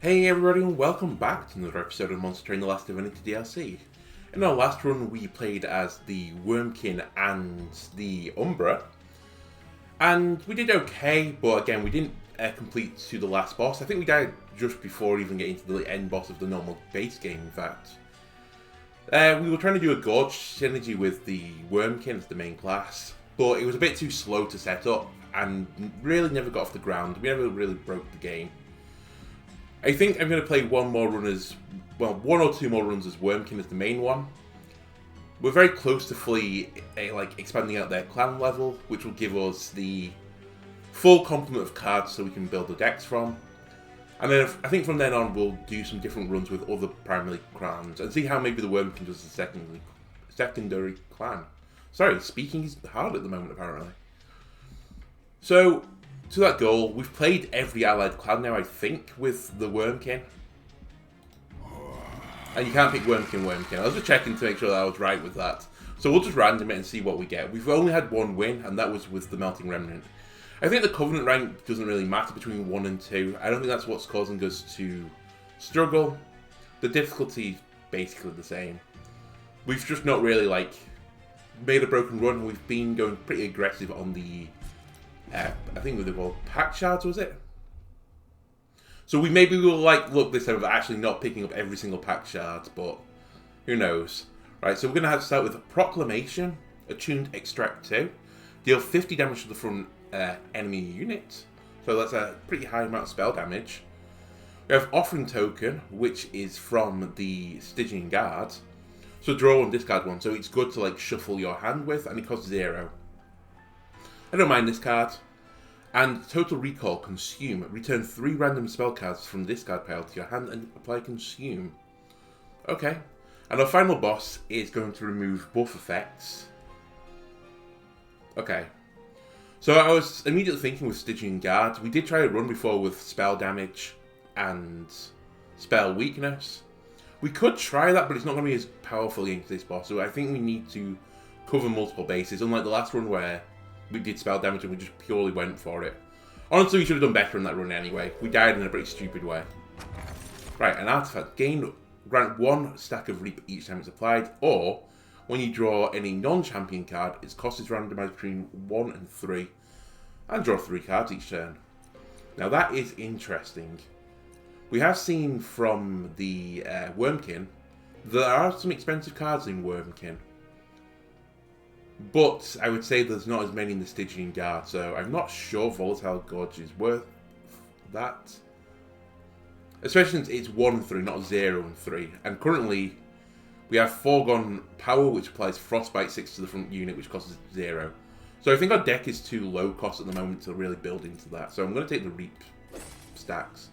Hey everybody and welcome back to another episode of Monster Train The Last Divinity DLC. In our last run we played as the Wormkin and the Umbra. And we did okay, but again we didn't complete to the last boss. I think we died just before even getting to the end boss of the normal base game in fact. We were trying to do a Gorge synergy with the Wormkin as the main class, but it was a bit too slow to set up and really never got off the ground. We never really broke the game. I think I'm going to play one more run as, well, one or two more runs as Wormkin as the main one. We're very close to fully expanding out their clan level, which will give us the full complement of cards so we can build the decks from. And then I think from then on we'll do some different runs with other primary clans and see how maybe the Wormkin does the secondary clan. Sorry, speaking is hard at the moment apparently. So, to that goal, we've played every allied clan now, I think, with the Wormkin. And you can't pick Wormkin. I was just checking to make sure that I was right with that. So we'll just random it and see what we get. We've only had one win, and that was with the Melting Remnant. I think the Covenant rank doesn't really matter between 1 and 2. I don't think that's what's causing us to struggle. The difficulty is basically the same. We've just not really, made a broken run. We've been going pretty aggressive on the I think they were called pack shards, was it? So maybe we'll look this time of actually not picking up every single pack shard, but who knows? Right, so we're going to have to start with Proclamation, Attuned Extract 2. Deal 50 damage to the front enemy unit. So that's a pretty high amount of spell damage. We have Offering Token, which is from the Stygian Guard. So draw one, discard one. So it's good to shuffle your hand with, and it costs 0. I don't mind this card. And Total Recall, Consume. Return 3 random spell cards from the discard pile to your hand and apply Consume. Okay. And our final boss is going to remove buff effects. Okay. So I was immediately thinking with Stygian Guard. We did try a run before with spell damage and spell weakness. We could try that, but it's not going to be as powerful against this boss. So I think we need to cover multiple bases, unlike the last run where we did spell damage and we just purely went for it. Honestly, we should have done better in that run anyway. We died in a pretty stupid way. Right, an artifact. Grant 1 stack of Reap each time it's applied, or when you draw any non-champion card, its cost is randomized between 1 and 3, and draw 3 cards each turn. Now that is interesting. We have seen from the Wormkin, there are some expensive cards in Wormkin. But I would say there's not as many in the Stygian Guard, so I'm not sure Volatile Gorge is worth that. Especially since it's 1 and 3, not 0 and 3. And currently, we have Foregone Power, which applies Frostbite 6 to the front unit, which costs 0. So I think our deck is too low cost at the moment to really build into that. So I'm going to take the Reap stacks.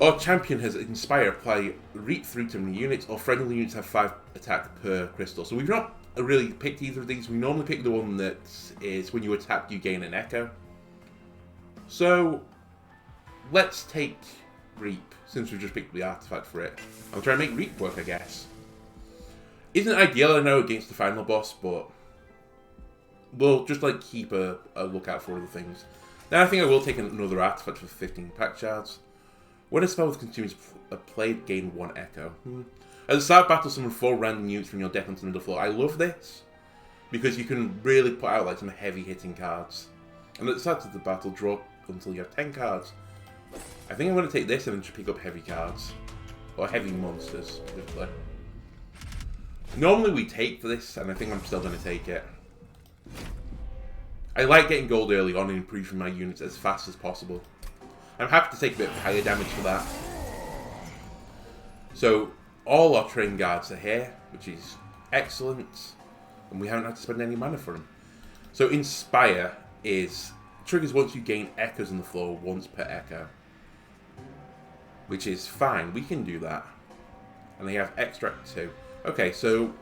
Our champion has Inspire, apply Reap 3 to many units, or friendly units have 5 attack per crystal. So we've not really picked either of these. We normally pick the one that is when you attack you gain an echo. So let's take Reap, since we've just picked the artifact for it. I'll try and make Reap work, I guess. Isn't ideal, I know, against the final boss, but we'll just keep a lookout for other things. Then I think I will take another artifact for 15 pack shards. When a spell with Consume is played, gain 1 echo. At the start of battle, summon 4 random units from your deck onto the floor. I love this, because you can really put out some heavy hitting cards. And at the start of the battle, draw until you have 10 cards. I think I'm going to take this and then just pick up heavy cards. Or heavy monsters, typically. Normally we take this, and I think I'm still going to take it. I like getting gold early on and improving my units as fast as possible. I'm happy to take a bit of higher damage for that. So, all our train guards are here, which is excellent. And we haven't had to spend any mana for them. So, Inspire triggers once you gain echoes on the floor once per echo. Which is fine, we can do that. And they have Extract 2. Okay, so,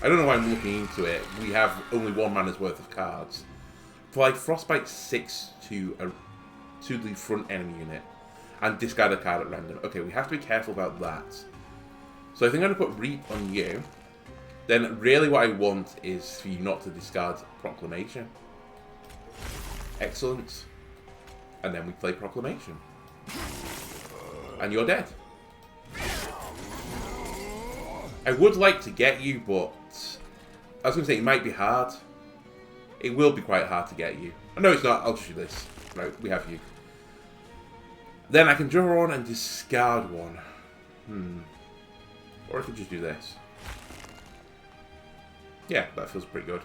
I don't know why I'm looking into it. We have only 1 mana's worth of cards. Apply Frostbite 6 to the front enemy unit, and discard a card at random. Okay, we have to be careful about that. So I think I'm going to put Reap on you. Then really what I want is for you not to discard Proclamation. Excellent. And then we play Proclamation. And you're dead. I would like to get you, but I was going to say it might be hard. It will be quite hard to get you. No, it's not. I'll just do this. Right, we have you. Then I can draw on and discard one. Or I could just do this. Yeah, that feels pretty good.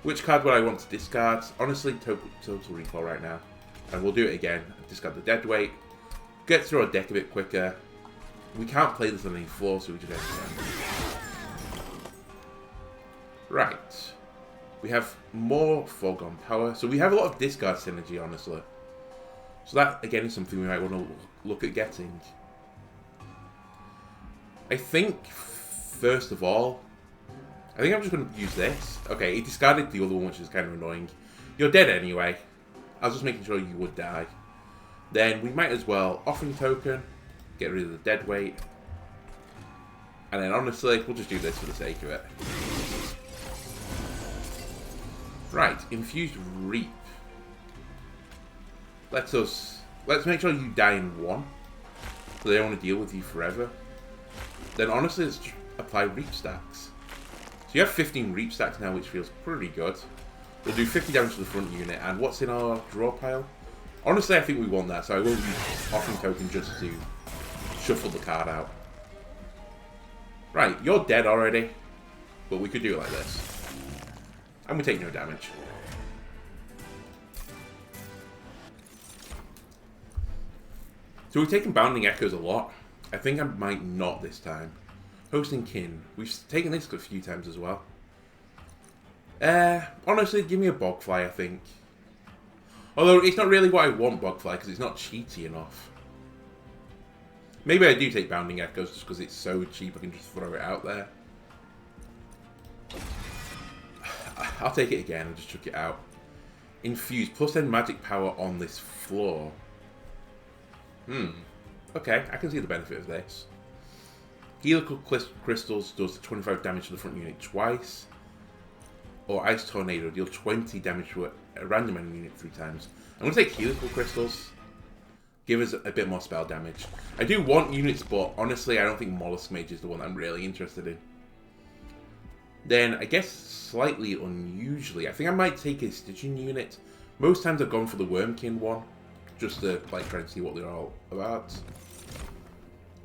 Which card would I want to discard? Honestly, Total Recall right now. And we'll do it again. Discard the dead weight. Get through our deck a bit quicker. We can't play this on any floor, so we just end it. Right. We have more Foregone Power. So we have a lot of discard synergy, honestly. So that, again, is something we might want to look at getting. I think, first of all, I think I'm just going to use this. Okay, he discarded the other one, which is kind of annoying. You're dead anyway. I was just making sure you would die. Then we might as well Offering Token, get rid of the dead weight. And then honestly, we'll just do this for the sake of it. Right, Infused Reap. Let's make sure you die in one. So they don't want to deal with you forever. Then honestly, let's just apply Reap stacks. So you have 15 Reap stacks now, which feels pretty good. We'll do 50 damage to the front unit. And what's in our draw pile? Honestly, I think we want that, so I will use Offering Token just to shuffle the card out. Right, you're dead already. But we could do it like this. And we take no damage. So we've taken Bounding Echoes a lot. I think I might not this time. Hosting Kin. We've taken this a few times as well. Honestly, give me a Bogfly, I think. Although, it's not really what I want, Bogfly, because it's not cheaty enough. Maybe I do take Bounding Echoes just because it's so cheap I can just throw it out there. I'll take it again and just chuck it out. Infuse. Plus 10 magic power on this floor. Okay, I can see the benefit of this. Helical Crystals does 25 damage to the front unit twice. Or Ice Tornado deal 20 damage to a random enemy unit 3 times. I'm going to take Helical Crystals. Give us a bit more spell damage. I do want units, but honestly, I don't think Mollusk Mage is the one I'm really interested in. Then, I guess slightly unusually, I think I might take a Stitching unit. Most times I've gone for the Wormkin one, just to like try and see what they're all about.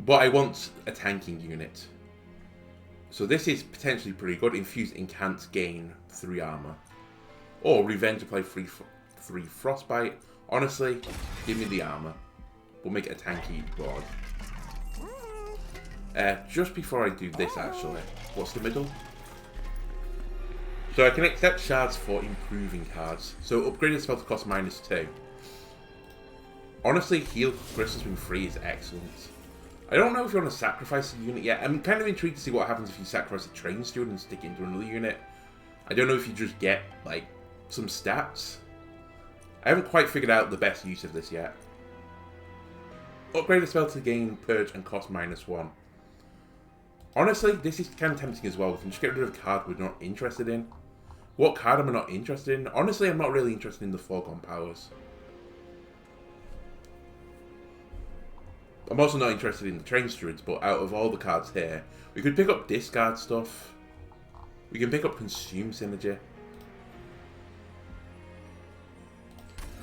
But I want a tanking unit. So this is potentially pretty good. Infused Incant, gain 3 armor. Or Revenge, apply 3 Frostbite. Honestly, give me the armor. We'll make it a tanky board. Just before I do this, actually, what's the middle? So I can accept shards for improving cards. So upgraded spell to cost -2. Honestly, Heal Crystals being free is excellent. I don't know if you want to sacrifice a unit yet. I'm kind of intrigued to see what happens if you sacrifice a Train Steward and stick it into another unit. I don't know if you just get, like, some stats. I haven't quite figured out the best use of this yet. Upgrade a spell to gain Purge and cost -1. Honestly, this is kind of tempting as well. We can just get rid of a card we're not interested in. What card am I not interested in? Honestly, I'm not really interested in the Foregone Powers. I'm also not interested in the Train Stewards, but out of all the cards here, we could pick up discard stuff. We can pick up Consume Synergy.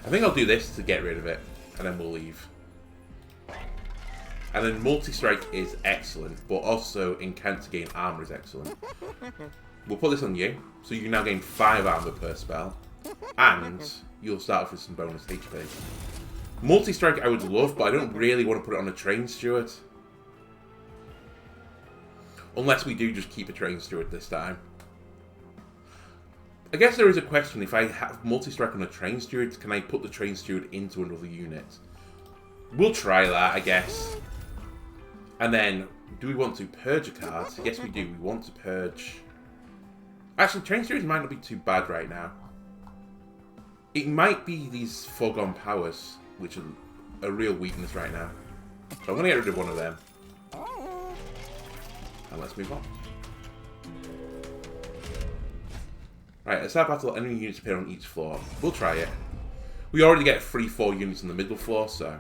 I think I'll do this to get rid of it, and then we'll leave. And then Multi-Strike is excellent, but also Incant to gain armor is excellent. We'll put this on you, so you can now gain 5 armor per spell, and you'll start off with some bonus HP. Multi-Strike I would love, but I don't really want to put it on a Train Steward. Unless we do just keep a Train Steward this time. I guess there is a question, if I have Multi-Strike on a Train Steward, can I put the Train Steward into another unit? We'll try that, I guess. And then, do we want to purge a card? Yes, we do. We want to purge. Actually, Train Stewards might not be too bad right now. It might be these Foregone Powers, which are a real weakness right now. So I'm going to get rid of one of them. And let's move on. Right, at start battle, enemy units appear on each floor. We'll try it. We already get 3-4 units on the middle floor, so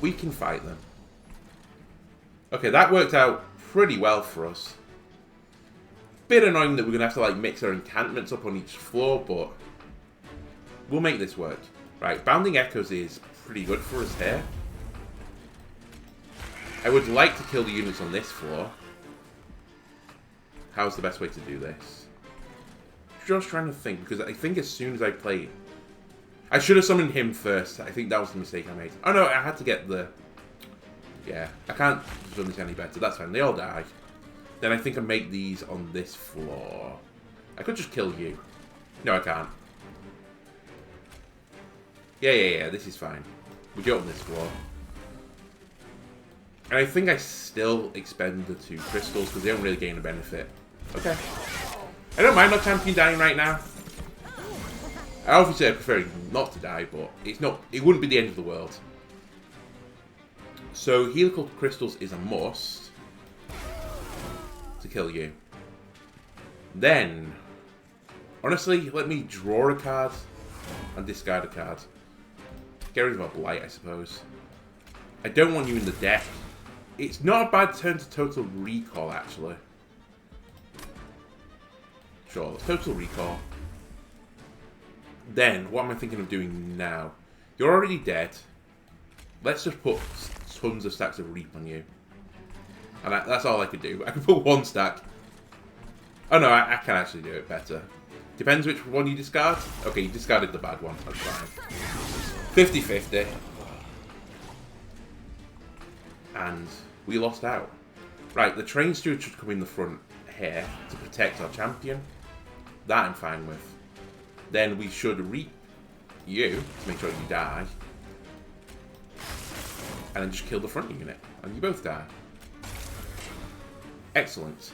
we can fight them. Okay, that worked out pretty well for us. Bit annoying that we're gonna have to like mix our encampments up on each floor, but we'll make this work. Right, Bounding Echoes is pretty good for us here. I would like to kill the units on this floor. How's the best way to do this? Just trying to think, because I think as soon as I play... I should have summoned him first. I think that was the mistake I made. Oh no, I had to get the... Yeah, I can't run this any better. That's fine, they all die. Then I think I make these on this floor. I could just kill you. No, I can't. Yeah, this is fine. We go on this floor. And I think I still expend the 2 crystals, because they don't really gain a benefit. Okay. I don't mind our champion dying right now. Obviously I prefer not to die, but it wouldn't be the end of the world. So helical crystals is a must to kill you. Then, honestly, let me draw a card and discard a card. Get rid of our blight, I suppose. I don't want you in the deck. It's not a bad turn to total recall, actually. Sure, let's total recall. Then, what am I thinking of doing now? You're already dead. Let's just put tons of stacks of Reap on you. And that's all I could do. I could put 1 stack. Oh no, I can actually do it better. Depends which one you discard. Okay, you discarded the bad one. That's fine. 50-50. And we lost out. Right, the train steward should come in the front here to protect our champion. That I'm fine with. Then we should reap you to make sure you die. And then just kill the front unit. And you both die. Excellent.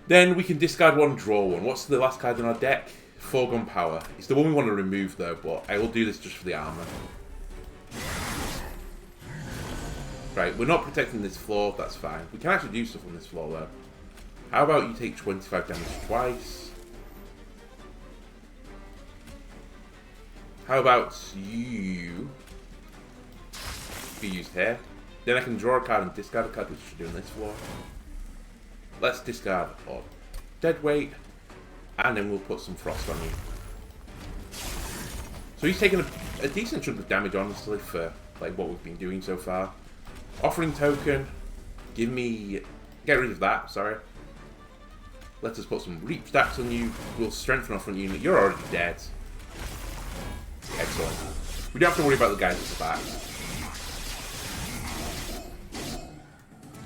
Then we can discard 1, draw 1. What's the last card in our deck? Foregone Power. It's the one we want to remove though, but I will do this just for the armor. Right, we're not protecting this floor, that's fine. We can actually do stuff on this floor though. How about you take 25 damage twice? How about you be used here? Then I can draw a card and discard a card, which we should do on this floor. Let's discard our dead weight, and then we'll put some frost on you. So he's taken a decent chunk of damage, honestly, for like what we've been doing so far. Offering token, get rid of that, sorry. Let us put some reap stacks on you. We'll strengthen our front unit. You're already dead. Excellent. We don't have to worry about the guys at the back.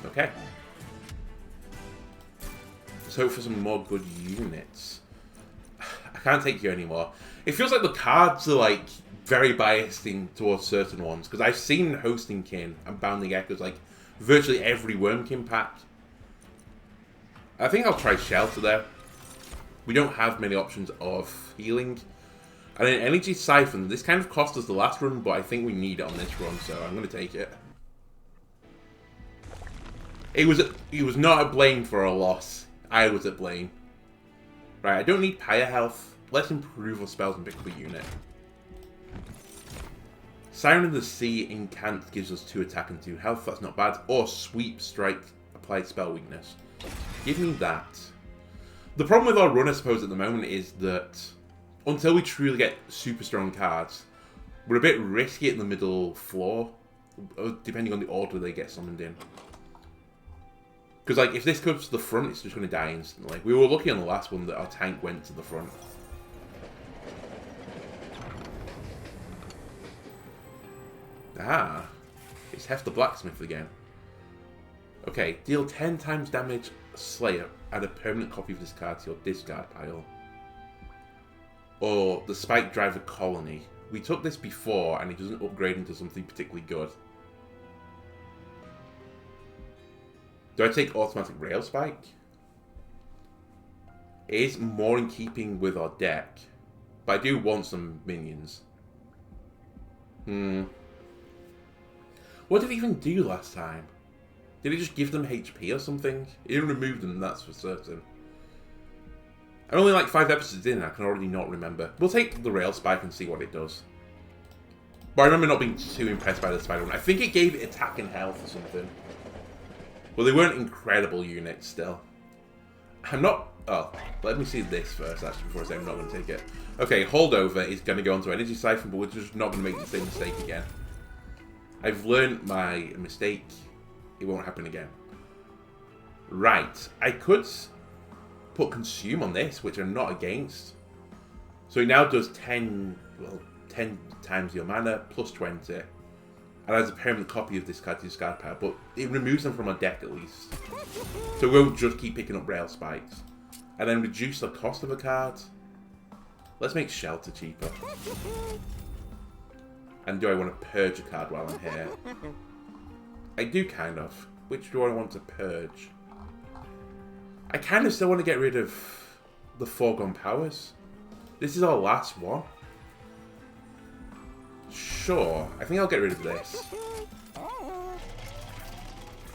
Okay. Let's hope for some more good units. I can't take you anymore. It feels like the cards are like very biased towards certain ones, because I've seen Hosting Kin and Bounding Echoes like virtually every Wormkin pack. I think I'll try Shelter there. We don't have many options of healing. And then Energy Siphon, this kind of cost us the last run, but I think we need it on this run, so I'm going to take it. It was not a blame for a loss. I was at blame. Right, I don't need Pyre Health. Let's improve our spells and pick up a unit. Siren of the Sea Incant gives us 2 attack and 2 health. That's not bad. Or Sweep Strike applied spell weakness. Give me that. The problem with our run, I suppose, at the moment is that until we truly get super strong cards, we're a bit risky at the middle floor, depending on the order they get summoned in. Because, like, if this comes to the front, it's just going to die instantly. We were lucky on the last one that our tank went to the front. Ah, it's Hef the Blacksmith again. Okay, deal 10 times damage, Slayer. Add a permanent copy of this card to your discard pile. Or the Spike Driver Colony. We took this before, and it doesn't upgrade into something particularly good. Do I take Automatic Rail Spike? It is more in keeping with our deck, but I do want some minions. What did it even do last time? Did it just give them HP or something? It didn't remove them, that's for certain. I'm only like 5 episodes in and I can already not remember. We'll take the Rail Spike and see what it does. But I remember not being too impressed by the Spider one. I think it gave it attack and health or something. Well, they weren't incredible units still. I'm not... Oh, let me see this first, actually, before I say I'm not going to take it. Okay, Holdover is going to go onto Energy Siphon, but we're just not going to make the same mistake again. I've learned my mistake. It won't happen again. Right. I could put Consume on this, which I'm not against. So it now does 10 times your mana, plus 20. And has a permanent copy of this card's discard power, but it removes them from our deck at least. So we won't just keep picking up Rail Spikes. And then reduce the cost of a card. Let's make Shelter cheaper. And do I want to purge a card while I'm here? I do kind of. Which do I want to purge? I kind of still want to get rid of the Foregone Powers. This is our last one. Sure, I think I'll get rid of this.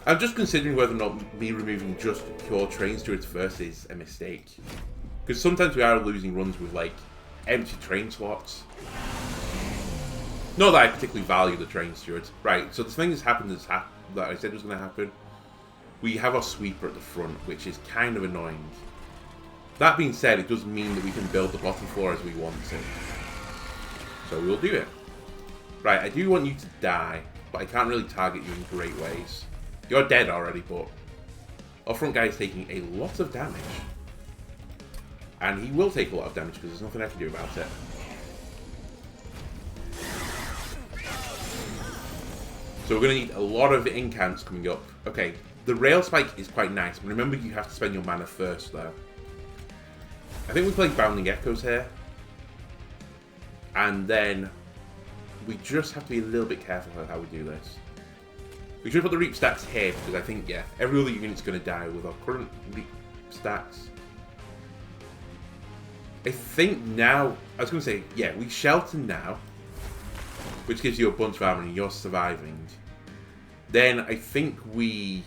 I'm just considering whether or not me removing just pure train stewards first is a mistake. Because sometimes we are losing runs with, like, empty train slots. Not that I particularly value the train stewards. Right, so the thing that's happened that I said was going to happen. We have our sweeper at the front, which is kind of annoying. That being said, it does mean that we can build the bottom floor as we want to. So we'll do it. Right, I do want you to die, but I can't really target you in great ways. You're dead already, but our front guy is taking a lot of damage. And he will take a lot of damage because there's nothing I can do about it. So we're going to need a lot of incants coming up. Okay, the Rail Spike is quite nice, but remember you have to spend your mana first, though. I think we play Bounding Echoes here. And then we just have to be a little bit careful about how we do this. We should put the Reap stacks here, because I think, yeah, every other unit's going to die with our current Reap stacks. I think now, I was going to say, yeah, we Shelter now, which gives you a bunch of armor and you're surviving. Then I think we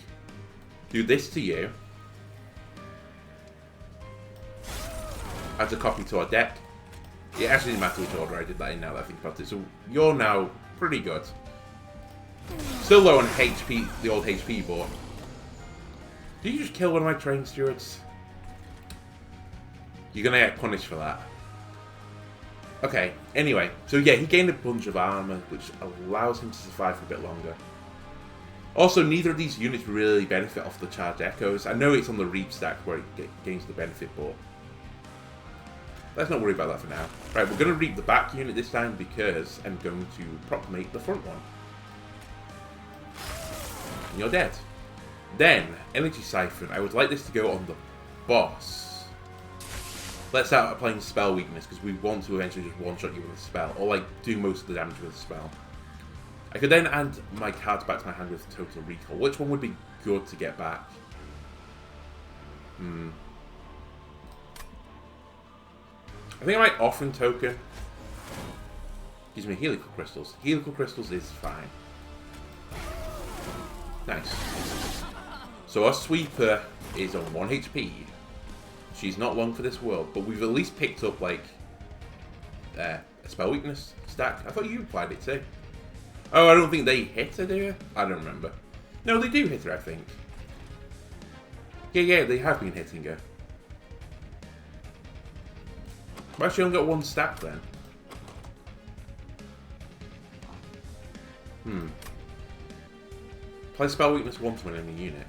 do this to you. Adds a copy to our deck. It actually didn't matter which order I did that in now that I think about it. So you're now pretty good. Still low on HP, the old HP, but... Did you just kill one of my train stewards? You're gonna get punished for that. Okay, anyway. So yeah, he gained a bunch of armor, which allows him to survive for a bit longer. Also, neither of these units really benefit off the Charged Echoes. I know it's on the Reap stack where it gains the benefit, but... let's not worry about that for now. Right, we're going to Reap the back unit this time because I'm going to Proclamate the front one. And you're dead. Then, Energy Siphon. I would like this to go on the boss. Let's start applying Spell Weakness because we want to eventually just one-shot you with a spell. Or, like, do most of the damage with a spell. I could then add my cards back to my hand with Total Recall. Which one would be good to get back? I think I might Offering Token. Gives me Helical Crystals. Helical Crystals is fine. Nice. So our Sweeper is on 1 HP. She's not long for this world, but we've at least picked up, like, a Spell Weakness stack. I thought you applied it too. Oh, I don't think they hit her, do you? I don't remember. No, they do hit her, I think. Yeah, they have been hitting her. Why she only got 1 stack then? Play Spell Weakness once when in a unit.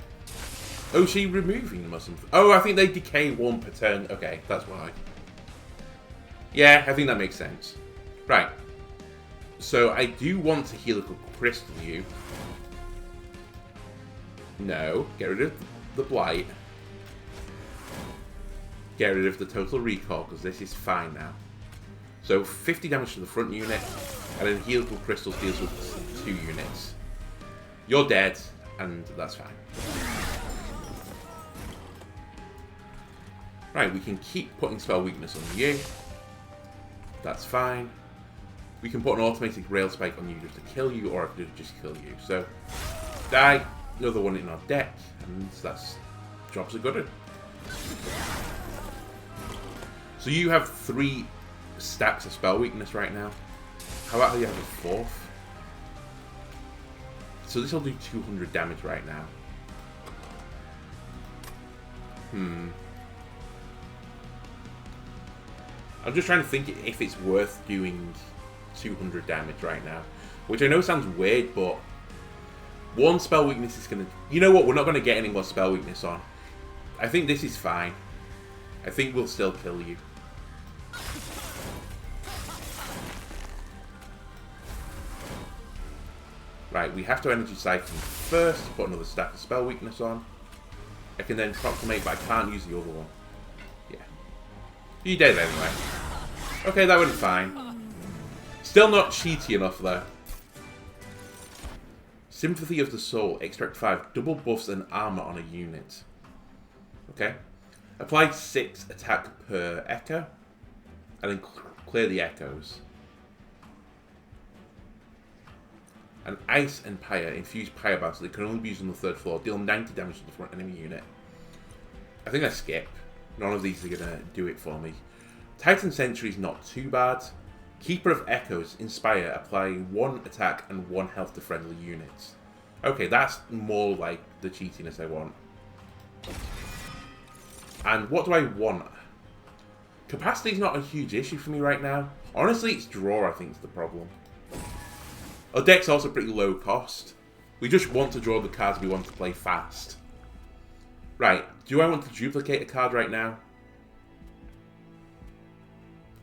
Oh, she removing them or something. Oh, I think they decay 1 per turn. Okay, that's why. Yeah, I think that makes sense. Right. So I do want to Helical Crystal you. No, get rid of the Blight. Get rid of the Total Recall, because this is fine now. So 50 damage to the front unit, and then Helical Crystals deals with 2 units. You're dead, and that's fine. Right, we can keep putting Spell Weakness on you. That's fine. We can put an automatic Rail Spike on you just to kill you, or I could just kill you. So, die, another one in our deck, and that's jobs are good. So you have 3 stacks of spell weakness right now. How about you have a 4th? So this will do 200 damage right now. I'm just trying to think if it's worth doing 200 damage right now. Which I know sounds weird, but 1 spell weakness is going to... You know what? We're not going to get any more spell weakness on. I think this is fine. I think we'll still kill you. Right, we have to energy siphon first to put another stack of spell weakness on. I can then proclamate, but I can't use the other one. Yeah. You're dead anyway. Okay, that went fine. Still not cheaty enough though. Sympathy of the Soul, extract 5, double buffs and armor on a unit. Okay. Apply 6 attack per echo, and then clear the echoes. And Ice and Pyre, infuse Pyre Bounce, so they can only be used on the 3rd floor. Deal 90 damage to the front enemy unit. I think I skip. None of these are going to do it for me. Titan Sentry is not too bad. Keeper of Echoes, Inspire, apply 1 attack and 1 health to friendly units. Okay, that's more like the cheatiness I want. And what do I want? Capacity is not a huge issue for me right now. Honestly, it's draw I think is the problem. Our deck's also pretty low cost. We just want to draw the cards we want to play fast. Right, do I want to duplicate a card right now?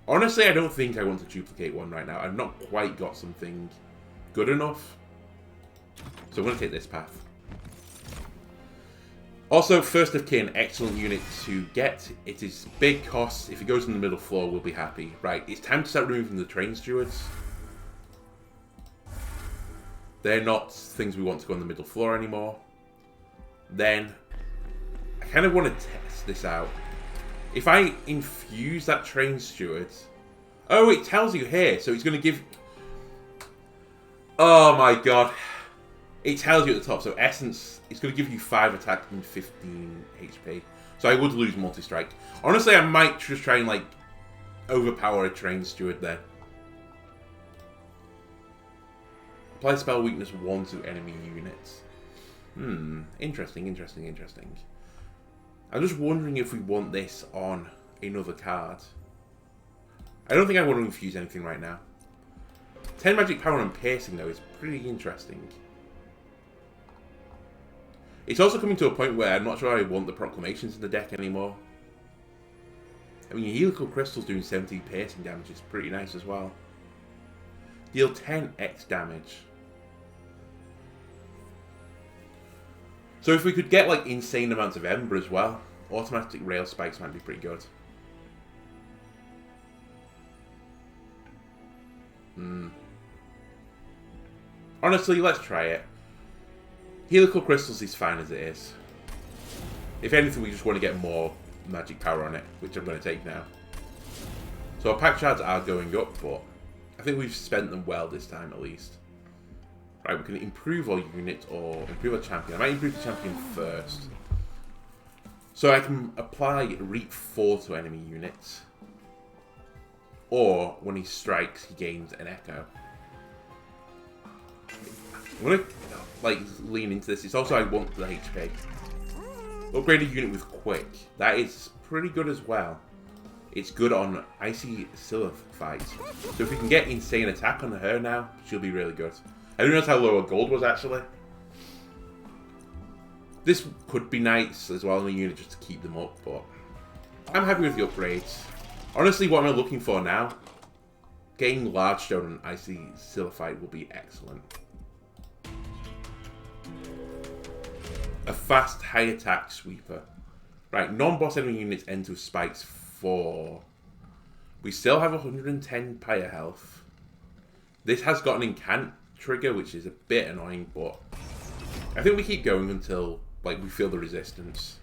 Honestly, I don't think I want to duplicate one right now. I've not quite got something good enough. So I'm going to take this path. Also, First of Kin, excellent unit to get. It is big cost. If it goes in the middle floor, we'll be happy. Right, it's time to start removing the Train Stewards. They're not things we want to go on the middle floor anymore. Then, I kind of want to test this out. If I infuse that Train Steward... Oh, it tells you here, so it's going to give... Oh my god. It tells you at the top, so Essence, it's going to give you 5 attack and 15 HP. So I would lose multi-strike. Honestly, I might just try and, like, overpower a Train Steward there. Apply spell weakness 1 to enemy units. Interesting, interesting, interesting. I'm just wondering if we want this on another card. I don't think I want to infuse anything right now. 10 magic power and piercing, though, is pretty interesting. It's also coming to a point where I'm not sure I want the proclamations in the deck anymore. I mean, Helical Crystal's doing 17 piercing damage is pretty nice as well. Deal 10x damage. So if we could get like insane amounts of Ember as well, automatic rail spikes might be pretty good. Honestly, let's try it. Helical Crystals is fine as it is. If anything, we just want to get more magic power on it, which I'm going to take now. So our pack shards are going up, but I think we've spent them well this time at least. Right, we can improve our unit or improve our champion. I might improve the champion first. So I can apply Reap 4 to enemy units. Or when he strikes, he gains an echo. I'm going to like lean into this. It's also I want the HP. Upgrade a unit with Quick. That is pretty good as well. It's good on Icy Siliphites. So if we can get insane attack on her now, she'll be really good. I didn't notice how low her gold was actually. This could be nice as well in a unit just to keep them up, but I'm happy with the upgrades. Honestly, what am I looking for now? Getting Large Stone and Icy Siliphite will be excellent. A fast, high attack sweeper. Right, non-boss enemy units enter with spikes 4. We still have 110 pyre health. This has got an incant trigger, which is a bit annoying, but I think we keep going until like we feel the resistance.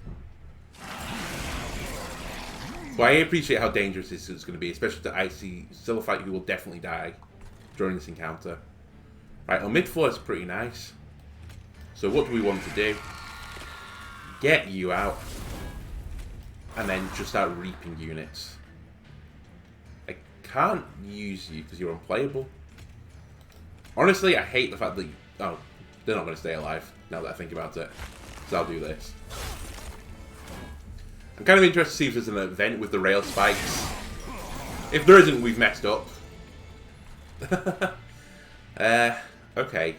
But I appreciate how dangerous this is going to be, especially to Icy Siliphite, who will definitely die during this encounter. Right, our mid floor is pretty nice. So what do we want to do? Get you out. And then just start reaping units. can't use you because you're unplayable. Honestly, I hate the fact that oh, they're not going to stay alive, now that I think about it. So I'll do this. I'm kind of interested to see if there's an event with the rail spikes. If there isn't, we've messed up. Okay.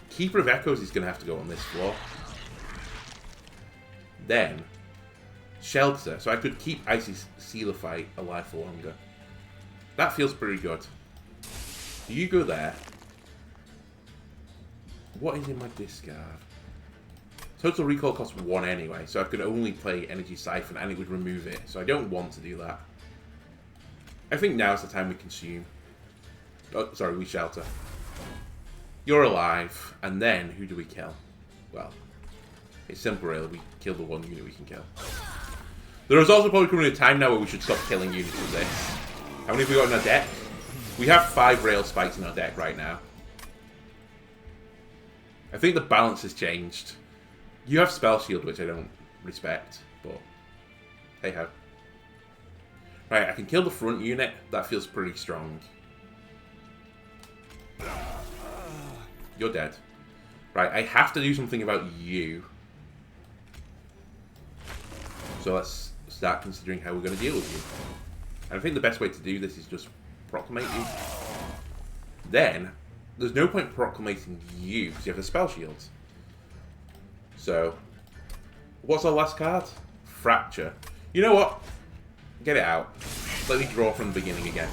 Keeper of Echoes is going to have to go on this floor. Then, Shelter. So I could keep Icy Sealophyte alive for longer. That feels pretty good. You go there. What is in my discard? Total Recall costs 1 anyway, so I could only play Energy Siphon and it would remove it. So I don't want to do that. I think now's the time we consume. Oh, sorry, we Shelter. You're alive, and then who do we kill? Well, it's simple really, we kill the one unit we can kill. There is also probably coming a time now where we should stop killing units with this. How many have we got in our deck? We have 5 rail spikes in our deck right now. I think the balance has changed. You have Spell Shield, which I don't respect, but hey ho. Right, I can kill the front unit. That feels pretty strong. You're dead. Right, I have to do something about you. So let's start considering how we're going to deal with you. And I think the best way to do this is just proclamate you. Then, there's no point proclamating you because you have the spell shields. So, what's our last card? Fracture. You know what? Get it out. Let me draw from the beginning again.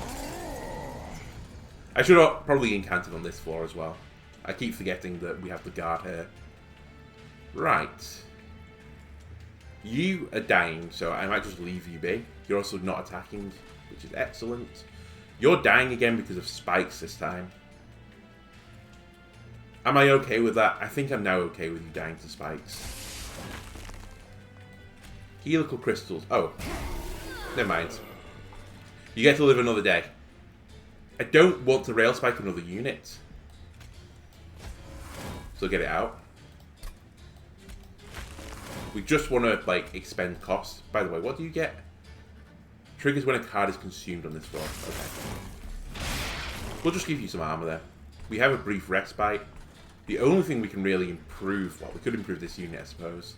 I should have probably incanted on this floor as well. I keep forgetting that we have the guard here. Right. You are dying, so I might just leave you be. You're also not attacking, which is excellent. You're dying again because of spikes this time. Am I okay with that? I think I'm now okay with you dying to spikes. Helical crystals. Oh. Never mind. You get to live another day. I don't want to rail spike another unit. So get it out. We just want to, like, expend costs. By the way, what do you get? Triggers when a card is consumed on this floor. Okay. We'll just give you some armor there. We have a brief respite. The only thing we can really improve... Well, we could improve this unit, I suppose.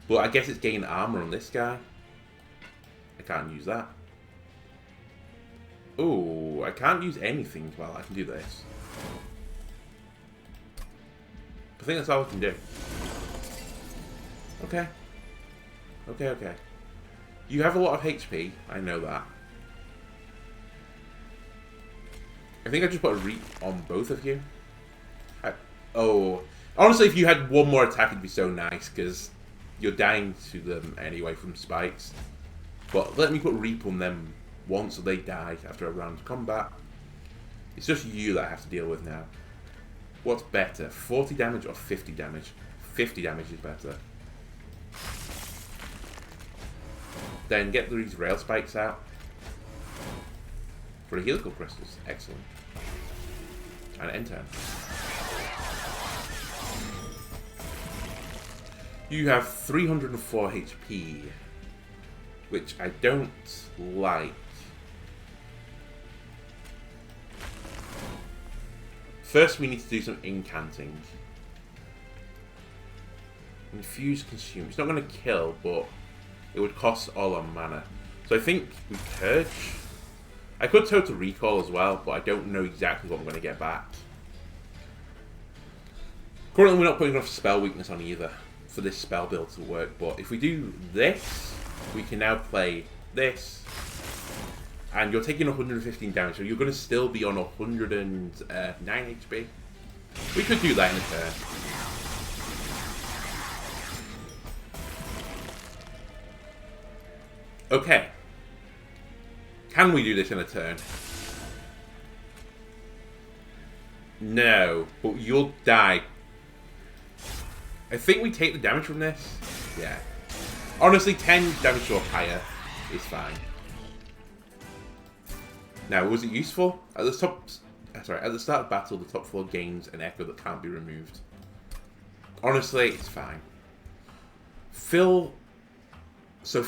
But I guess it's gain armor on this guy. I can't use that. Oh, I can't use anything. Well, I can do this. I think that's all I can do. Okay. Okay, okay. You have a lot of HP. I know that. I think I just put a reap on both of you. Oh. Honestly, if you had one more attack, it'd be so nice, because you're dying to them anyway from spikes. But let me put reap on them once so they die after a round of combat. It's just you that I have to deal with now. What's better, 40 damage or 50 damage? 50 damage is better. Then get these rail spikes out. For the helical crystals. Excellent. And end turn. You have 304 HP. Which I don't like. First we need to do some incanting. Infuse, consume. It's not going to kill, but it would cost all our mana. So I think we Purge. I could Total Recall as well, but I don't know exactly what I'm going to get back. Currently we're not putting enough spell weakness on either for this spell build to work, but if we do this, we can now play this. And you're taking 115 damage, so you're going to still be on 109 HP. We could do that in a turn. Okay. Can we do this in a turn? No, but you'll die. I think we take the damage from this. Yeah. Honestly, 10 damage or higher is fine. Now, was it useful? At the start of battle, the top 4 gains an echo that can't be removed. Honestly, it's fine. Fill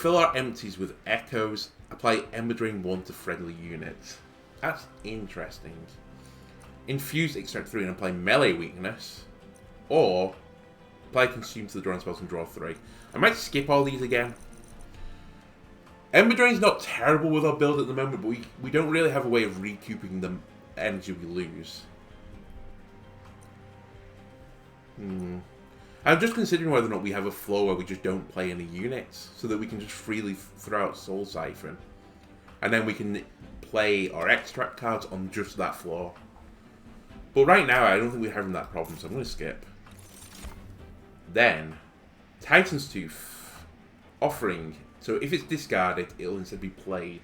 our empties with echoes Apply Ember Drain 1 to friendly units. That's interesting. Infuse Extract 3 and apply melee weakness. Or apply Consume to the drawing spells and draw 3. I might skip all these again. Ember Drain's not terrible with our build at the moment, but we don't really have a way of recouping the energy we lose. I'm just considering whether or not we have a floor where we just don't play any units, so that we can just freely throw out Soul Siphon. And then we can play our extract cards on just that floor. But right now, I don't think we're having that problem, so I'm going to skip. Then, Titan's Tooth. Offering. So if it's discarded, it'll instead be played.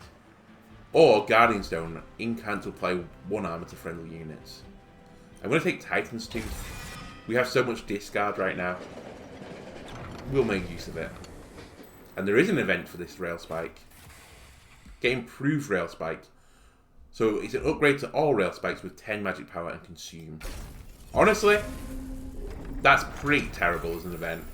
Or Guardian Stone. Incant to apply 1 armor to friendly units. I'm going to take Titan's Tooth. We have so much discard right now. We'll make use of it. And there is an event for this Rail Spike. Get Improved Rail Spike. So it's an upgrade to all Rail Spikes with 10 magic power and consume. Honestly, that's pretty terrible as an event.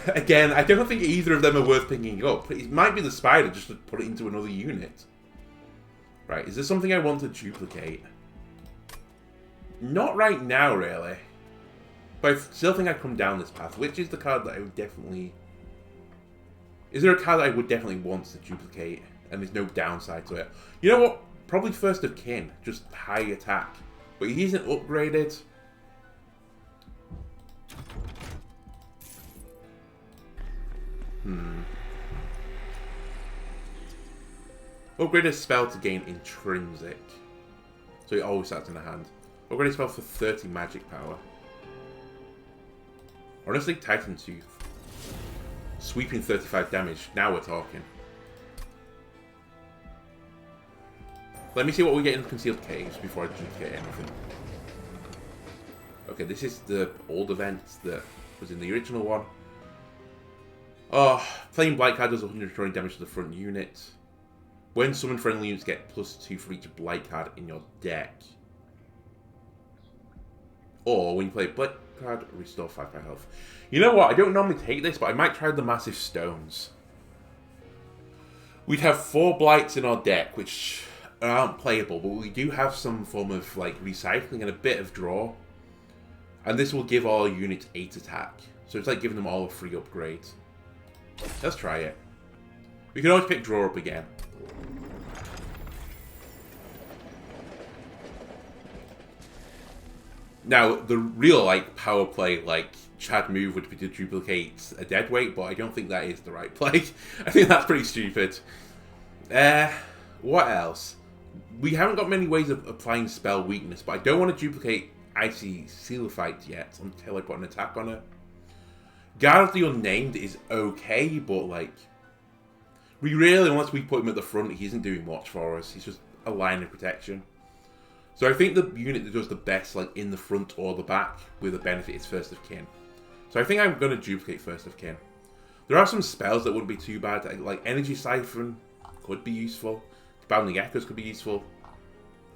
Again, I don't think either of them are worth picking up. It might be the spider just to put it into another unit. Right, is there something I want to duplicate? Not right now, really. But I still think I'd come down this path. Which is the card that I would definitely... Is there a card that I would definitely want to duplicate? And there's no downside to it. You know what? Probably First of Kin. Just high attack. But he isn't upgraded. Upgrade a spell to gain intrinsic. So it always starts in the hand. Upgrade a spell for 30 magic power. Honestly, Titan's Tooth. Sweeping 35 damage. Now we're talking. Let me see what we get in Concealed Caves before I duplicate anything. Okay, this is the old event that was in the original one. Oh, playing Blight card does 120 damage to the front unit. When summoned friendly units get +2 for each Blight card in your deck. Or when you play a Blight card, restore 5 health. You know what? I don't normally take this, but I might try the Massive Stones. We'd have 4 Blights in our deck, which aren't playable, but we do have some form of like recycling and a bit of draw. And this will give all units 8 attack. So it's like giving them all a free upgrade. Let's try it. We can always pick draw up again. Now, the real like power play, like Chad move would be to duplicate a deadweight, but I don't think that is the right play. I think that's pretty stupid. What else? We haven't got many ways of applying spell weakness, but I don't want to duplicate Icy Sealophyte yet until I put an attack on it. Guard of the Unnamed is okay, but like, we really, unless we put him at the front, he isn't doing much for us. He's just a line of protection. So I think the unit that does the best, like in the front or the back, with a benefit is First of Kin. So I think I'm going to duplicate First of Kin. There are some spells that wouldn't be too bad, like Energy Siphon could be useful. Bounding Echoes could be useful.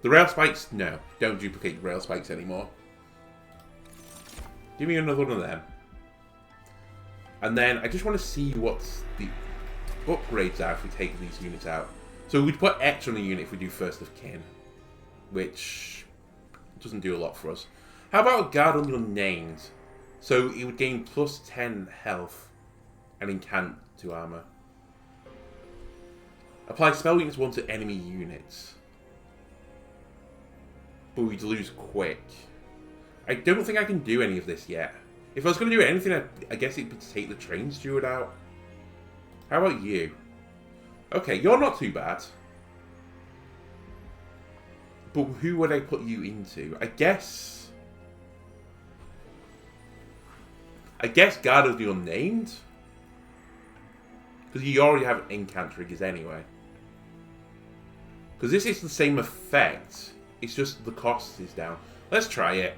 The Rail Spikes, no. Don't duplicate Rail Spikes anymore. Give me another one of them. And then I just want to see what the upgrades are if we take these units out. So we'd put X on a unit if we do First of Kin, which doesn't do a lot for us. How about Guard on the Unnamed? So it would gain +10 health and incant to armor. Apply spell weakness 1 to enemy units. But we'd lose quick. I don't think I can do any of this yet. If I was going to do anything, I guess it'd be to take the Train Steward out. How about you? Okay, you're not too bad. But who would I put you into? I guess Guard of the Unnamed? Because you already have incant triggers anyway. Because this is the same effect. It's just the cost is down. Let's try it.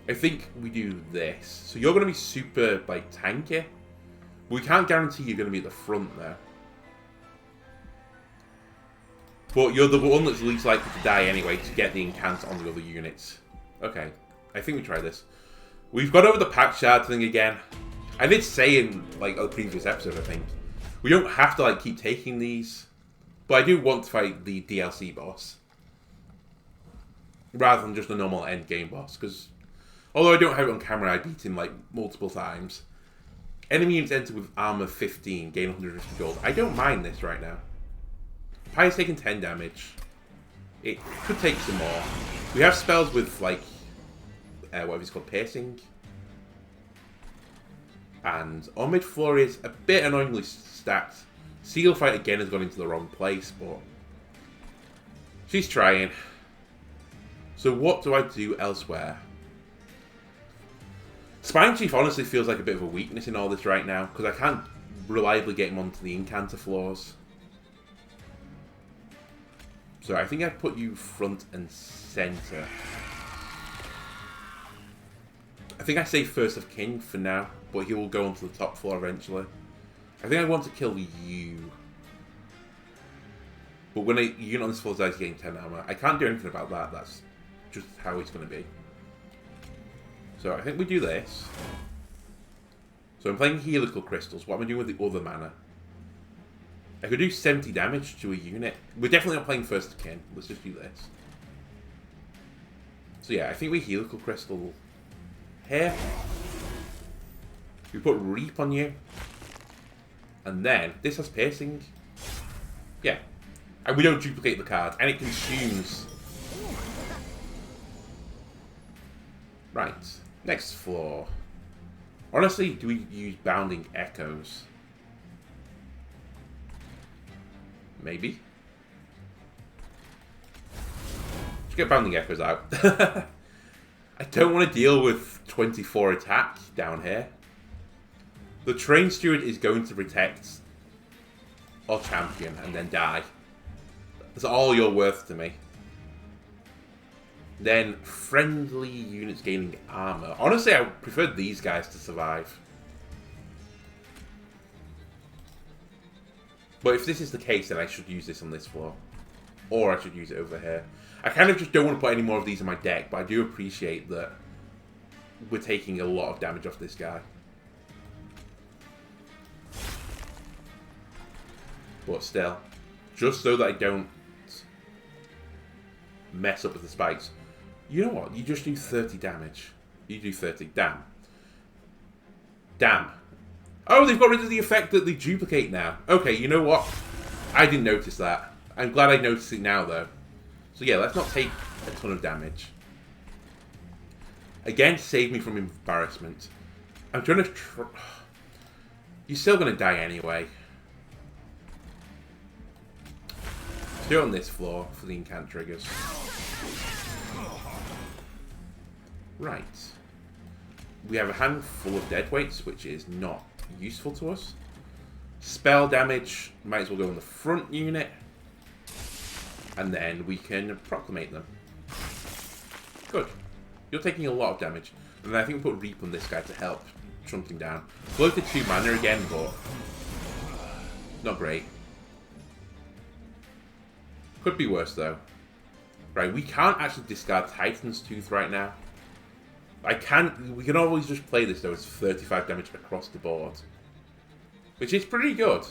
I think we do this. So you're going to be super, like, tanky. We can't guarantee you're going to be at the front there. But you're the one that's least likely to die anyway to get the incant on the other units. Okay, I think we try this. We've got over the pack shard thing again. I did say in like a previous episode, I think, we don't have to like keep taking these, but I do want to fight the DLC boss rather than just a normal end game boss. Because although I don't have it on camera, I beat him like multiple times. Enemy units enter with armor 15, gain 150 gold. I don't mind this right now. Pyre's taking 10 damage. It could take some more. We have spells with like whatever it's called, piercing. And our mid floor is a bit annoyingly stacked. Seal Fight again has gone into the wrong place, but she's trying. So what do I do elsewhere? Spine Chief honestly feels like a bit of a weakness in all this right now, because I can't reliably get him onto the Incanter floors. So I think I'd put you front and center. I think I say First of King for now, but he will go onto the top floor eventually. I think I want to kill you. But when a unit on this floor dies, getting 10 armor, I can't do anything about that. That's just how it's going to be. So I think we do this. So I'm playing Helical Crystals. What am I doing with the other mana? I could do 70 damage to a unit. We're definitely not playing First of Kin. Let's just do this. So yeah, I think we Helical Crystal here. We put Reap on you. And then, this has Piercing. Yeah. And we don't duplicate the card. And it consumes. Right. Next floor. Honestly, do we use Bounding Echoes? Maybe. Let's get Bounding Echoes out. I don't want to deal with 24 attack down here. The Train Steward is going to protect our champion and then die. That's all you're worth to me. Then friendly units gaining armor. Honestly, I prefer these guys to survive. But if this is the case, then I should use this on this floor. Or I should use it over here. I kind of just don't want to put any more of these in my deck, but I do appreciate that we're taking a lot of damage off this guy. But still, just so that I don't mess up with the spikes. You know what? You just do 30 damage. You do 30. Damn. Damn. Oh, they've got rid of the effect that they duplicate now. Okay, you know what? I didn't notice that. I'm glad I noticed it now, though. So yeah, let's not take a ton of damage. Again, save me from embarrassment. I'm trying to... You're still going to die anyway. Let's do it on this floor for the incant triggers. Right. We have a handful of deadweights, which is not useful to us. Spell damage, might as well go in the front unit. And then we can proclamate them. Good. You're taking a lot of damage. And then I think we put Reap on this guy to help chunk him down. Blow to 2 mana again, but not great. Could be worse though. Right, we can't actually discard Titan's Tooth right now. We can always just play this though as 35 damage across the board. Which is pretty good.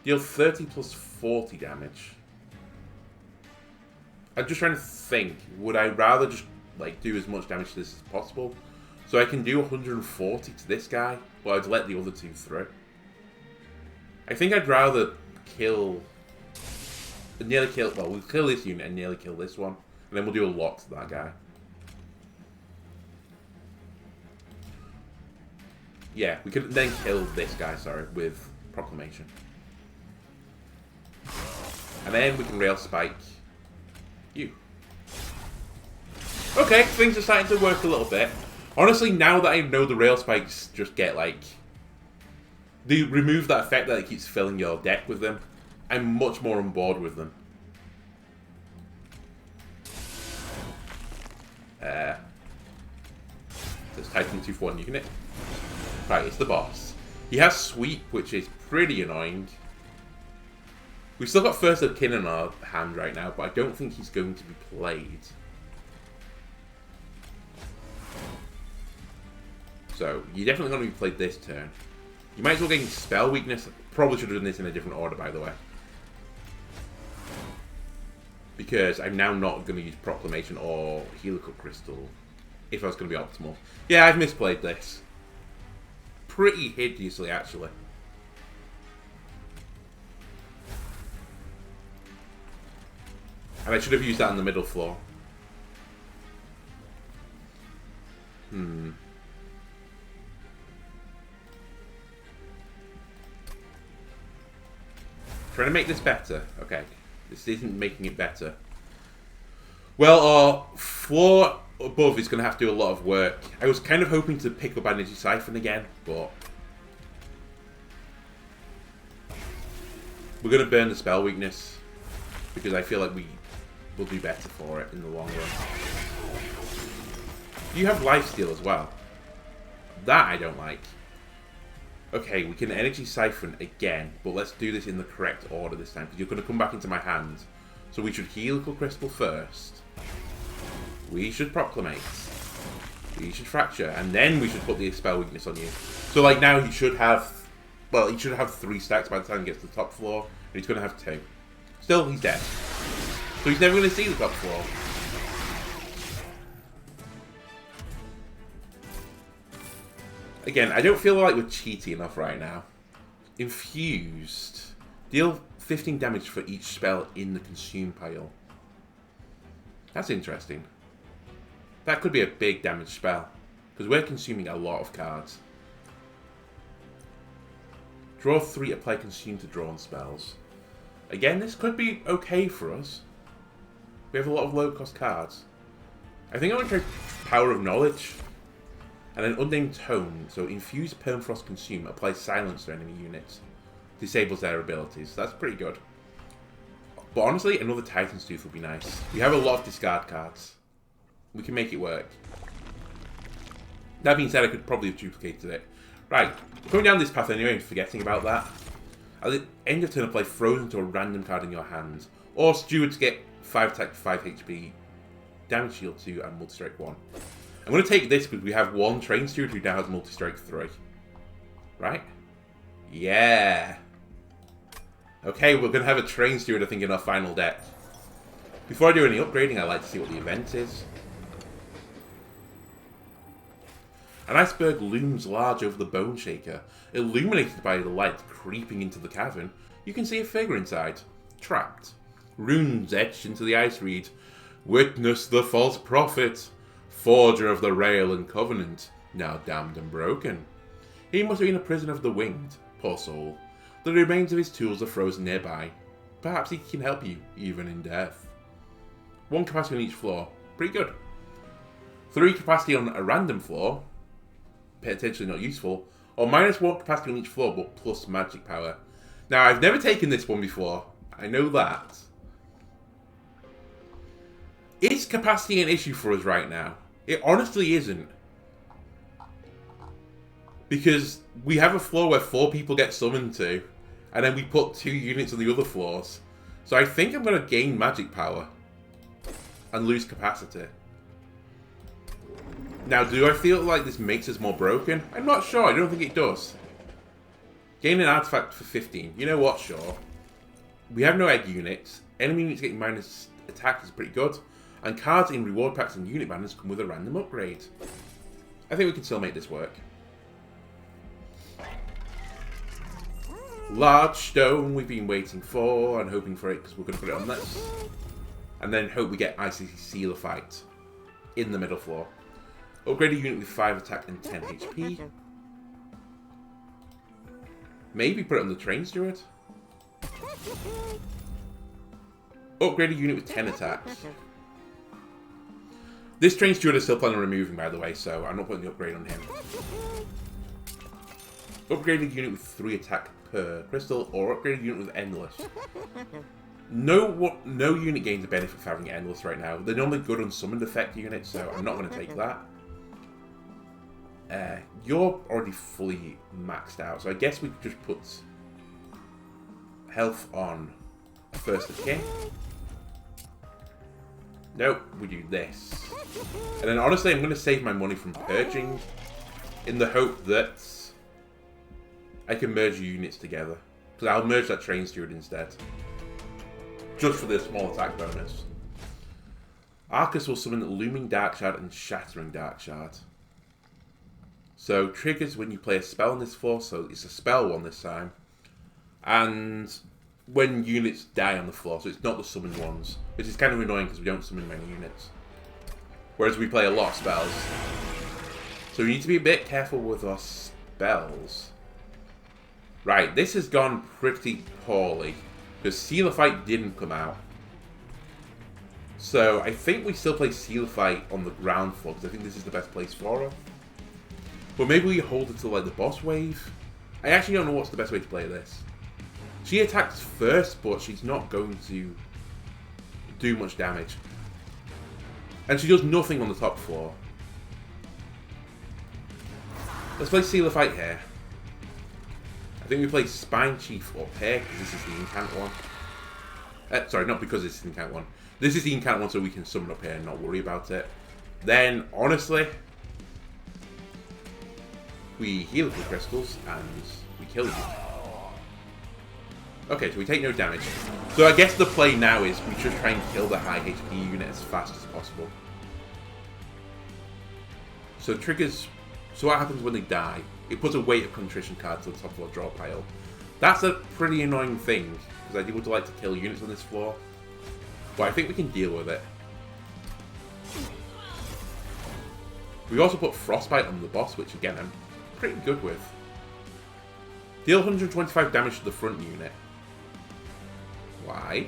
Deal 30 plus 40 damage. I'm just trying to think, would I rather just like do as much damage to this as possible? So I can do 140 to this guy, but I'd let the other two through. I think I'd rather kill... Nearly kill... Well, we'll kill this unit and nearly kill this one. And then we'll do a lot to that guy. Yeah, we could then kill this guy, sorry, with Proclamation. And then we can Rail Spike you. Okay, things are starting to work a little bit. Honestly, now that I know the Rail Spikes just get, like... They remove that effect that it keeps filling your deck with them. I'm much more on board with them. Let's type into 1 unit. Right, it's the boss. He has Sweep, which is pretty annoying. We've still got First of Kin in our hand right now, but I don't think he's going to be played. So, you're definitely going to be played this turn. You might as well gain spell weakness. Probably should have done this in a different order, by the way. Because I'm now not going to use Proclamation or Helical Crystal. If I was going to be optimal. Yeah, I've misplayed this. Pretty hideously, actually. And I should have used that on the middle floor. Trying to make this better. Okay. This isn't making it better. Well, our floor above is going to have to do a lot of work. I was kind of hoping to pick up Energy Siphon again, but... we're going to burn the spell weakness. Because I feel like we will do better for it in the long run. You have lifesteal as well. That I don't like. Okay, we can Energy Siphon again, but let's do this in the correct order this time, because you're going to come back into my hand. So we should Helical Crystal first. We should Proclamate. We should Fracture, and then we should put the spell weakness on you. So like now he should have, well, he should have 3 stacks by the time he gets to the top floor, and he's going to have 2. Still, he's dead. So he's never going to see the top floor. Again, I don't feel like we're cheaty enough right now. Infused. Deal 15 damage for each spell in the consume pile. That's interesting. That could be a big damage spell. Because we're consuming a lot of cards. Draw 3, apply consume to drawn spells. Again, this could be okay for us. We have a lot of low cost cards. I think I'm going to try Power of Knowledge. And an Unnamed Tone, so infuse Permafrost Consume, applies silence to enemy units. Disables their abilities. That's pretty good. But honestly, another Titan's Tooth would be nice. We have a lot of discard cards. We can make it work. That being said, I could probably have duplicated it. Right, coming down this path anyway and forgetting about that. At the end of turn, apply Frozen to a random card in your hand. Or Steward to get 5 attack, 5 HP, Damage Shield 2, and Multi-Strike 1. I'm going to take this because we have one Train Steward who now has Multi-Strike 3. Right? Yeah. Okay, we're going to have a Train Steward, I think, in our final deck. Before I do any upgrading, I'd like to see what the event is. An iceberg looms large over the Bone Shaker. Illuminated by the light creeping into the cavern, you can see a figure inside. Trapped. Runes etched into the ice read, "Witness the false prophet. Forger of the Rail and Covenant, now damned and broken. He must have been a prisoner of the Winged, poor soul. The remains of his tools are frozen nearby. Perhaps he can help you, even in death." 1 capacity on each floor. Pretty good. 3 capacity on a random floor. Potentially not useful. Or -1 capacity on each floor, but plus magic power. Now, I've never taken this one before. I know that. Is capacity an issue for us right now? It honestly isn't. Because we have a floor where 4 people get summoned to, and then we put 2 units on the other floors. So I think I'm going to gain magic power and lose capacity. Now, do I feel like this makes us more broken? I'm not sure. I don't think it does. Gain an artifact for 15. You know what? Sure. We have no egg units. Enemy units getting minus attack is pretty good. And cards in reward packs and unit banners come with a random upgrade. I think we can still make this work. Large stone we've been waiting for and hoping for it because we're going to put it on this. And then hope we get ICC Sealer Fight in the middle floor. Upgrade a unit with 5 attack and 10 HP. Maybe put it on the Train Steward. Upgrade a unit with 10 attacks. This Train Steward is still planning on removing, by the way, so I'm not putting the upgrade on him. Upgrade a unit with 3 attack per crystal, or upgrade a unit with Endless. No unit gains a benefit for having Endless right now. They're normally good on summoned effect units, so I'm not going to take that. You're already fully maxed out, so I guess we could just put health on First of King. Nope, we do this. And then honestly, I'm going to save my money from purging. in the hope that I can merge units together. Because I'll merge that train steward instead. Just for the small attack bonus. Arcus will summon Looming Dark Shard and Shattering Dark Shard. So, triggers when you play a spell on this floor, so it's a spell one this time. And when units die on the floor, so it's not the summoned ones. Which is kind of annoying because we don't summon many units. Whereas we play a lot of spells. So we need to be a bit careful with our spells. Right, this has gone pretty poorly. Because Seal of Fight didn't come out. So I think we still play Seal of Fight on the ground floor. Because I think this is the best place for her. But maybe we hold it to like the boss wave. I actually don't know what's the best way to play this. She attacks first, but she's not going to do much damage. And she does nothing on the top floor. Let's play Seal of Fight here. I think we play Spine Chief up here, because this is the incant one. Sorry, not because this is the incant one. This is the incant one, so we can summon up here and not worry about it. Then, honestly, we heal the crystals, and we kill you. Okay, so we take no damage. So I guess the play now is we just try and kill the high HP unit as fast as possible. So triggers... So what happens when they die? It puts a weight of contrition card to the top of our draw pile. That's a pretty annoying thing, because I would like to kill units on this floor. But I think we can deal with it. We also put Frostbite on the boss, which again I'm pretty good with. Deal 125 damage to the front unit. Why?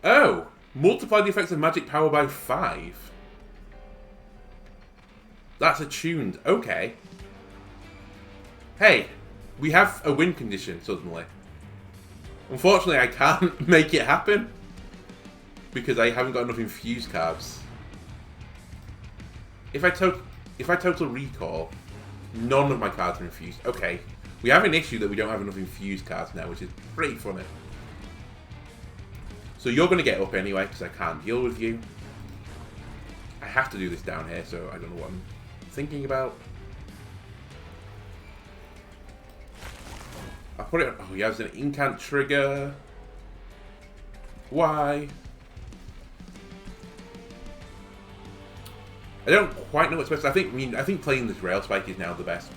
Oh! Multiply the effects of magic power by 5. That's attuned. Okay. Hey, we have a win condition suddenly. Unfortunately, I can't make it happen. Because I haven't got enough infused cards. If I total recall, none of my cards are infused. Okay. We have an issue that we don't have enough infused cards now, which is pretty funny. So you're going to get up anyway, because I can't deal with you. I have to do this down here, so I don't know what I'm thinking about. I'll put it on... Oh, he has an incant trigger. Why? I don't quite know what's best. I think playing this Rail Spike is now the best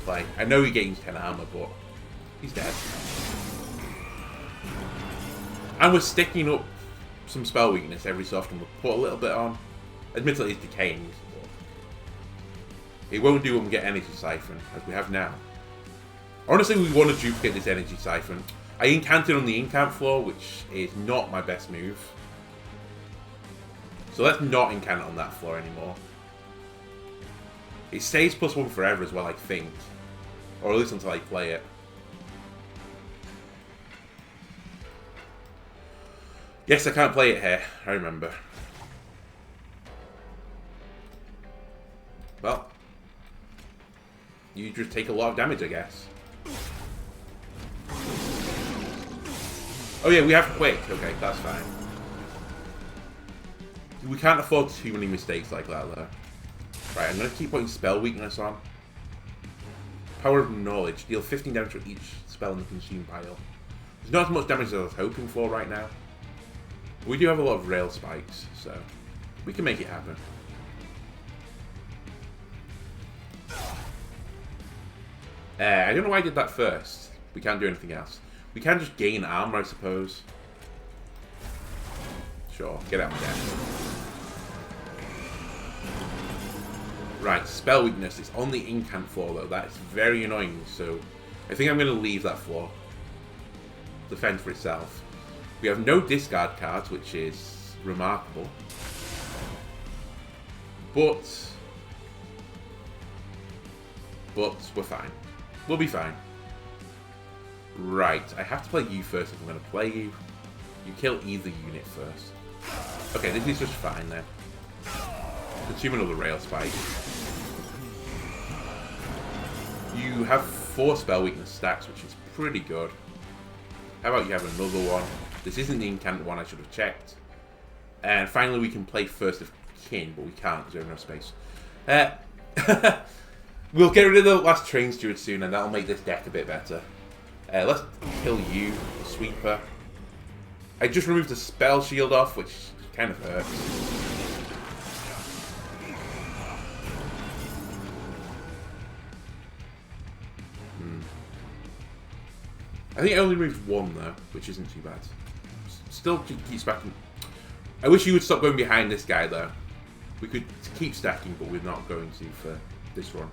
play. I know he gains 10 armor, but he's dead. And we're sticking up some spell weakness every so often. We'll put a little bit on. Admittedly, it's decaying. But it won't do when we get Energy Siphon, as we have now. Honestly, we want to duplicate this Energy Siphon. I incanted on the incant floor, which is not my best move. So let's not incant on that floor anymore. It stays +1 forever as well, I think. Or at least until I play it. Yes, I can't play it here. I remember. Well. You just take a lot of damage, I guess. Oh yeah, we have quick. Okay, that's fine. We can't afford too many mistakes like that, though. Right, I'm going to keep putting spell weakness on. Power of Knowledge. Deal 15 damage for each spell in the consume pile. There's not as much damage as I was hoping for right now. We do have a lot of rail spikes, so we can make it happen. I don't know why I did that first. We can't do anything else. We can just gain armor, I suppose. Sure, get out of there. Right, spell weakness. It's on the incant floor, though. That is very annoying, so I think I'm going to leave that floor. Defend for itself. We have no discard cards, which is remarkable. But we're fine. We'll be fine. Right, I have to play you first if I'm going to play you. You kill either unit first. Okay, this is just fine then. Consume another rail spike. You have 4 spell weakness stacks, which is pretty good. How about you have another one? This isn't the incant one, I should have checked. And finally we can play First of Kin, but we can't because we have no space. We'll get rid of the last Train Steward soon, and that'll make this deck a bit better. Let's kill you, Sweeper. I just removed the Spell Shield off, which kind of hurts. I think I only removed one though, which isn't too bad. Still keeps backing. I wish you would stop going behind this guy though. We could keep stacking, but we're not going to for this run.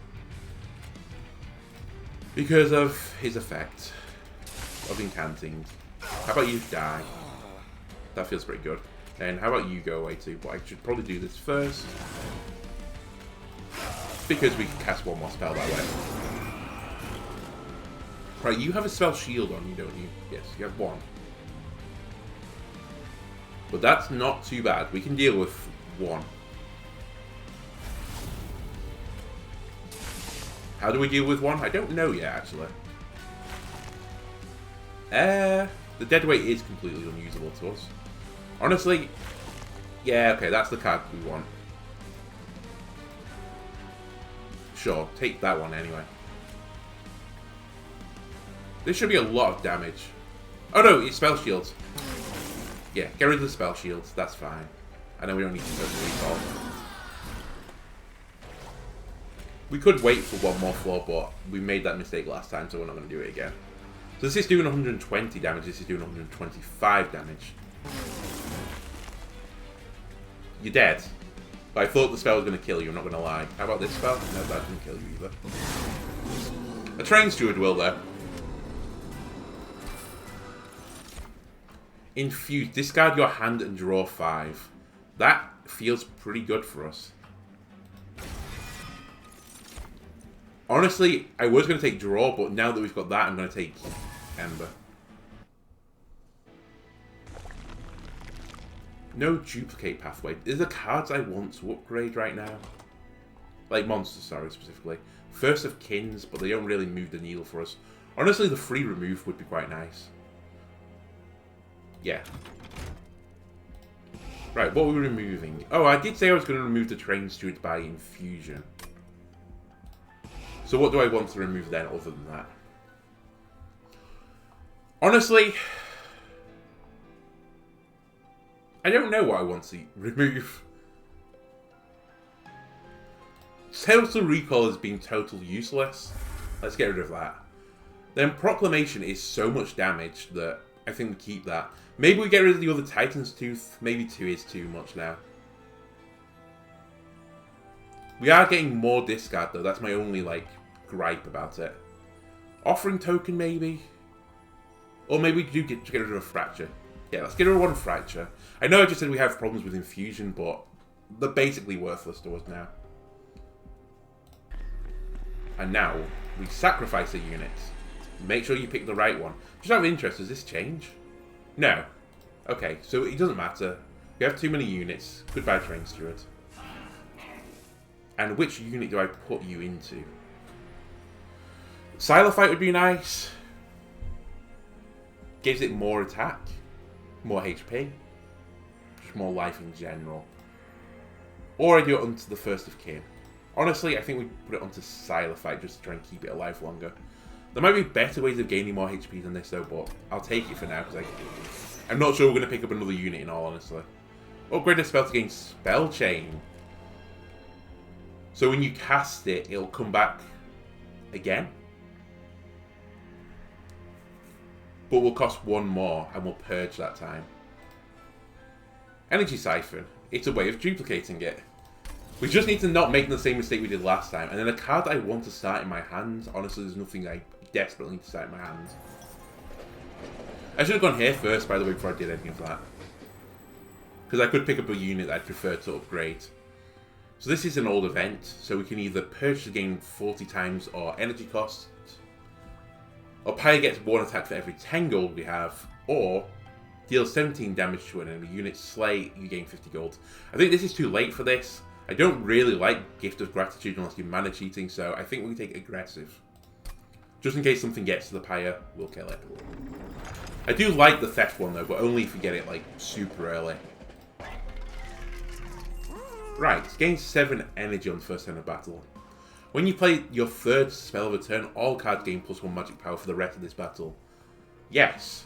Because of his effect of incanting. How about you die? That feels pretty good. And how about you go away too? But I should probably do this first. Because we can cast one more spell that way. Right, you have a spell shield on you, don't you? Yes, you have one. But that's not too bad. We can deal with one. How do we deal with one? I don't know yet, actually. The deadweight is completely unusable to us. Honestly, yeah, okay, that's the card we want. Sure, take that one anyway. This should be a lot of damage. Oh no, it's spell shields. Yeah, get rid of the spell shields, that's fine. I know we don't need to go to recall. We could wait for one more floor, but we made that mistake last time, so we're not going to do it again. So this is doing 120 damage, this is doing 125 damage. You're dead. But I thought the spell was going to kill you, I'm not going to lie. How about this spell? No, that didn't kill you either. A Train Steward will, though. Infuse. Discard your hand and draw 5. That feels pretty good for us. Honestly, I was going to take draw, but now that we've got that, I'm going to take Ember. No duplicate pathway. Is the cards I want to upgrade right now? Like monsters, sorry, specifically. First of Kins, but they don't really move the needle for us. Honestly, the free remove would be quite nice. Yeah. Right, what were we removing? Oh, I did say I was going to remove the Train Steward by infusion. So what do I want to remove then other than that? Honestly, I don't know what I want to remove. Total Recall has been total useless. Let's get rid of that. Then Proclamation is so much damage that I think we keep that. Maybe we get rid of the other Titan's Tooth. Maybe 2 is too much now. We are getting more discard though. That's my only like gripe about it. Offering Token maybe? Or maybe we do get rid of a Fracture. Yeah, let's get rid of one Fracture. I know I just said we have problems with Infusion, but they're basically worthless to us now. And now, we sacrifice a unit. Make sure you pick the right one. Just out of interest, does this change? No. Okay, so it doesn't matter. We have too many units. Goodbye, Train Steward. And which unit do I put you into? Silophyte would be nice. Gives it more attack. More HP. Just more life in general. Or I do it onto the First of Kin. Honestly, I think we put it onto Silophyte just to try and keep it alive longer. There might be better ways of gaining more HP than this though, but I'll take it for now because I'm not sure we're going to pick up another unit in all honesty. Upgrade a spell to gain Spell Chain. So when you cast it, it'll come back again. But will cost 1 more and we'll purge that time. Energy Siphon. It's a way of duplicating it. We just need to not make the same mistake we did last time. And then a card I want to start in my hand. Honestly, there's nothing I desperately need to start in my hand. I should have gone here first, by the way, before I did anything of that. Because I could pick up a unit that I'd prefer to upgrade. So this is an old event. So we can either purge to gain 40 times or energy cost. Or Pyre gets 1 attack for every 10 gold we have. Or deal 17 damage to an enemy unit. Slay, you gain 50 gold. I think this is too late for this. I don't really like Gift of Gratitude unless you're mana cheating, so I think we take Aggressive. Just in case something gets to the Pyre, we'll kill it. I do like the Theft one though, but only if we get it like super early. Right, gain 7 energy on the first turn of battle. When you play your third spell of a turn, all cards gain +1 magic power for the rest of this battle. Yes,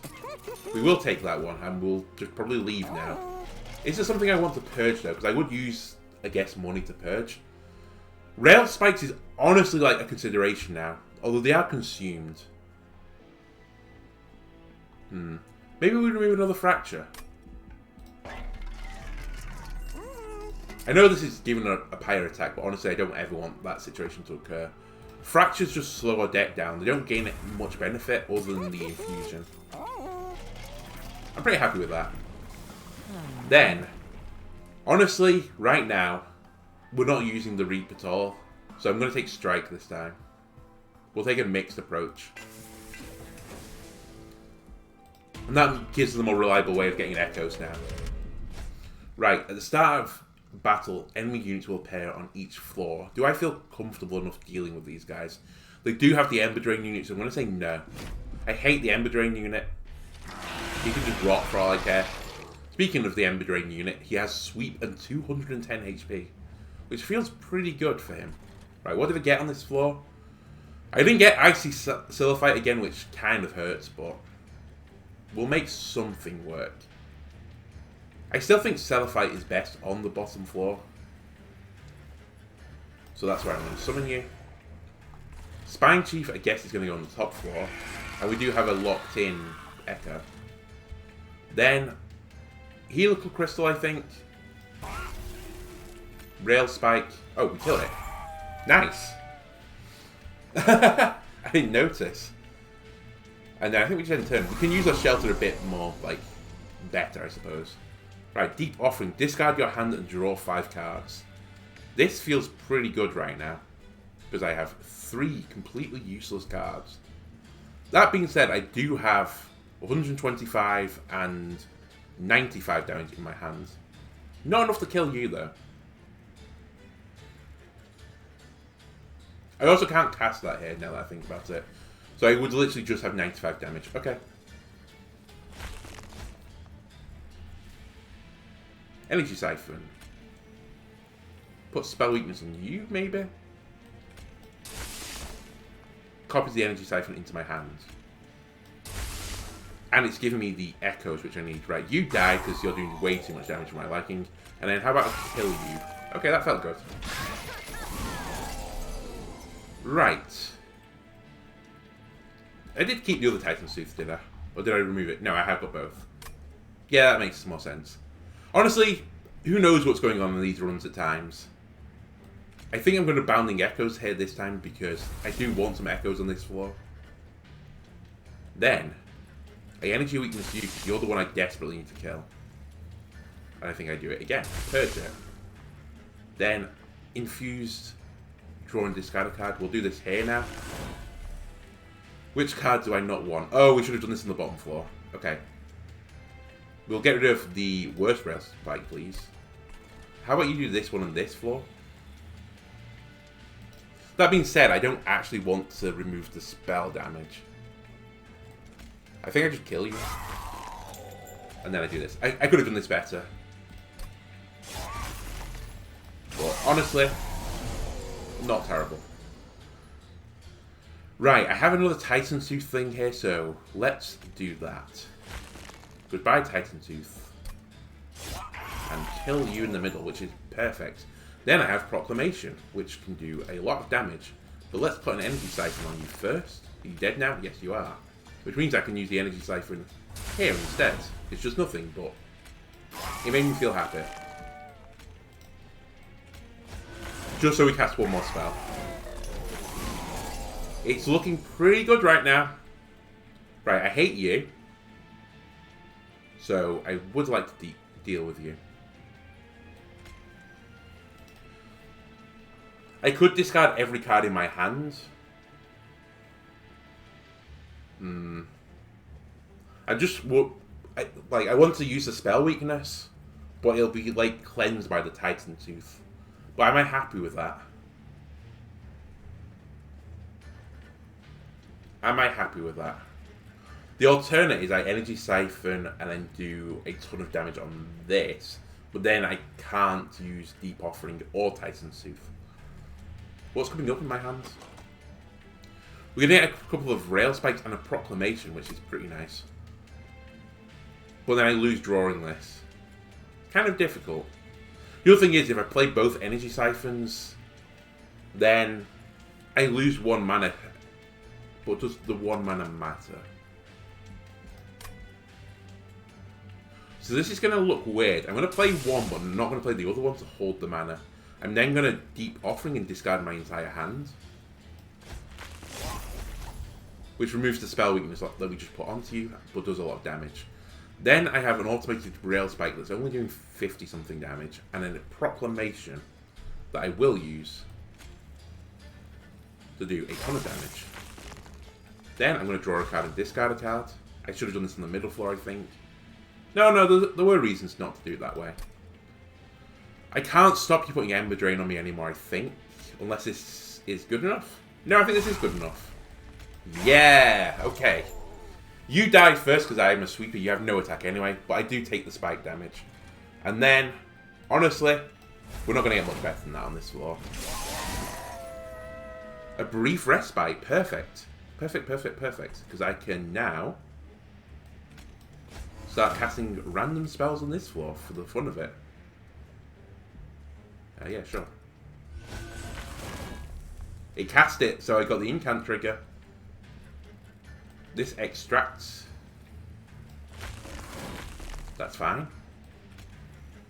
we will take that one, and we'll just probably leave now. Is there something I want to purge though? Because I would use, I guess, money to purge. Rail spikes is honestly like a consideration now, although they are consumed. Maybe we remove another fracture. I know this is giving a pyre attack, but honestly I don't ever want that situation to occur. Fractures just slow our deck down. They don't gain much benefit other than the infusion. I'm pretty happy with that. Then, honestly, right now, we're not using the Reap at all. So I'm going to take Strike this time. We'll take a mixed approach. And that gives them a more reliable way of getting echoes now. Right, at the start of battle, enemy units will appear on each floor. Do I feel comfortable enough dealing with these guys? They do have the Ember Drain unit, so I'm going to say no. I hate the Ember Drain unit. He can just rot for all I care. Speaking of the Ember Drain unit, he has Sweep and 210 HP, which feels pretty good for him. Right, what did I get on this floor? I didn't get Icy Silliphite again, which kind of hurts, but we'll make something work. I still think Silliphite is best on the bottom floor. So that's where I'm going to summon you. Spine Chief, I guess, is going to go on the top floor. And we do have a locked-in Echo. Then, Helical Crystal, I think. Rail Spike. Oh, we kill it. Nice. I didn't notice. And then I think we just end turn. We can use our shelter a bit more, like, better, I suppose. Right, Deep Offering. Discard your hand and draw 5 cards. This feels pretty good right now, because I have 3 completely useless cards. That being said, I do have 125 and 95 damage in my hand. Not enough to kill you, though. I also can't cast that here, now that I think about it. So I would literally just have 95 damage. Okay. Energy Siphon. Put spell weakness on you, maybe? Copies the Energy Siphon into my hand. And it's giving me the echoes, which I need. Right, you die because you're doing way too much damage for my liking. And then how about I kill you? Okay, that felt good. Right. I did keep the other Titan's Tooth, did I? Or did I remove it? No, I have got both. Yeah, that makes more sense. Honestly, who knows what's going on in these runs at times. I think I'm going to Bounding Echoes here this time because I do want some Echoes on this floor. Then, I Energy Weakness you because you're the one I desperately need to kill. And I think I do it again. Purge it. Then, Infused, draw and discard a card. We'll do this here now. Which card do I not want? Oh, we should have done this on the bottom floor. Okay. We'll get rid of the worst rail spike, please. How about you do this one on this floor? That being said, I don't actually want to remove the spell damage. I think I just kill you. And then I do this. I could have done this better. But honestly, not terrible. Right, I have another Titan Tooth thing here, so let's do that. Goodbye, Titan Tooth. And kill you in the middle, which is perfect. Then I have Proclamation, which can do a lot of damage. But let's put an Energy Siphon on you first. Are you dead now? Yes, you are. Which means I can use the Energy Siphon here instead. It's just nothing, but it made me feel happy. Just so we cast one more spell. It's looking pretty good right now. Right, I hate you. So I would like to deal with you. I could discard every card in my hand. I just I want to use the spell weakness, but it'll be like cleansed by the Titan Tooth. But am I happy with that? Am I happy with that? The alternate is I Energy Siphon and then do a ton of damage on this, But then I can't use Deep Offering or Titan's Tooth. What's coming up in my hands? We're going to get a couple of Rail Spikes and a Proclamation, which is pretty nice. But then I lose drawing this. Kind of difficult. The other thing is, if I play both Energy Siphons, then I lose 1 mana. But does the 1 mana matter? So this is going to look weird. I'm going to play one, but I'm not going to play the other one to hold the mana. I'm then going to Deep Offering and discard my entire hand. Which removes the spell weakness that we just put onto you, but does a lot of damage. Then I have an automated Rail Spike that's only doing 50 something damage, and then a Proclamation that I will use to do a ton of damage. Then I'm going to draw a card and discard a card. I should have done this on the middle floor, I think. No, there were reasons not to do it that way. I can't stop you putting Ember Drain on me anymore, I think. Unless this is good enough. No, I think this is good enough. Yeah, okay. You die first because I am a sweeper. You have no attack anyway, but I do take the spike damage. And then, honestly, we're not going to get much better than that on this floor. A brief respite. Perfect. Perfect. Because I can now start casting random spells on this floor for the fun of it. Yeah, sure. It cast it, so I got the incant trigger. This extracts. That's fine.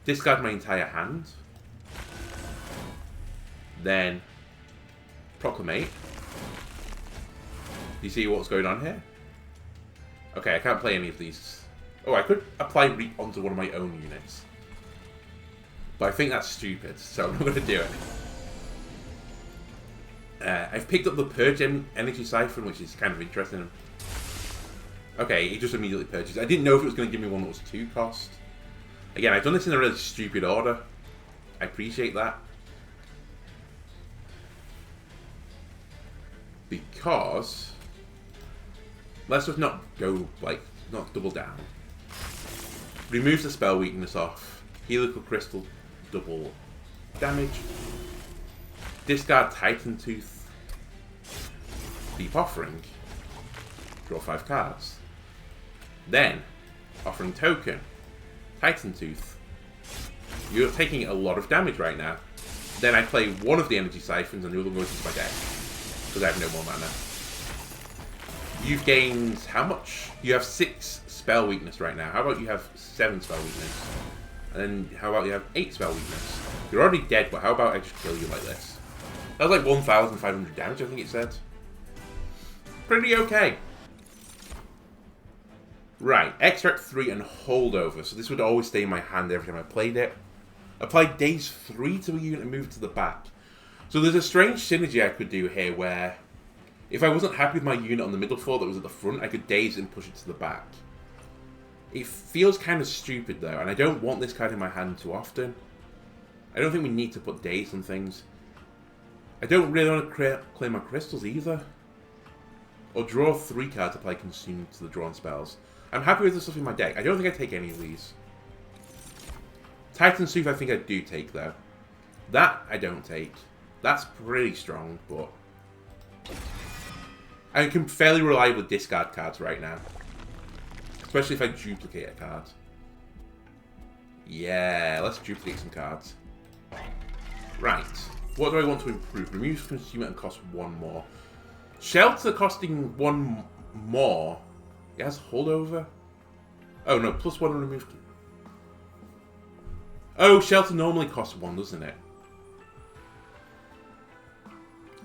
Discard my entire hand. Then Proclamate. Do you see what's going on here? Okay, I can't play any of these. Oh, I could apply Reap onto one of my own units. But I think that's stupid, so I'm not going to do it. I've picked up the Purge Energy Siphon, which is kind of interesting. Okay, it just immediately purges. I didn't know if it was going to give me one that was 2 cost. Again, I've done this in a really stupid order. I appreciate that. Because let's just not go, like, not double down. Removes the spell weakness off. Helical Crystal, double damage. Discard Titan Tooth. Deep Offering. Draw 5 cards. Then, Offering Token. Titan Tooth. You're taking a lot of damage right now. Then I play one of the Energy Siphons and the other one goes into my deck. Because I have no more mana. You've gained how much? You have 6 spell weakness right now. How about you have 7 spell weakness? And then how about you have 8 spell weakness? You're already dead, but how about I just kill you like this? That was like 1,500 damage, I think it said. Pretty okay. Right, extract 3 and holdover. So this would always stay in my hand every time I played it. Apply daze 3 to a unit and move it to the back. So there's a strange synergy I could do here where if I wasn't happy with my unit on the middle floor that was at the front, I could daze and push it to the back. It feels kind of stupid though, and I don't want this card in my hand too often. I don't think we need to put daze on things. I don't really want to clear my crystals either. Or draw 3 cards to apply Consume to the drawn spells. I'm happy with the stuff in my deck. I don't think I take any of these. Titan Tooth I think I do take though. That I don't take. That's pretty strong, but I can fairly reliably discard cards right now. Especially if I duplicate a card. Yeah, let's duplicate some cards. Right. What do I want to improve? Remove consumer and cost 1 more. Shelter costing 1 more. It has holdover? Oh no, plus 1 removed. Oh, shelter normally costs 1, doesn't it?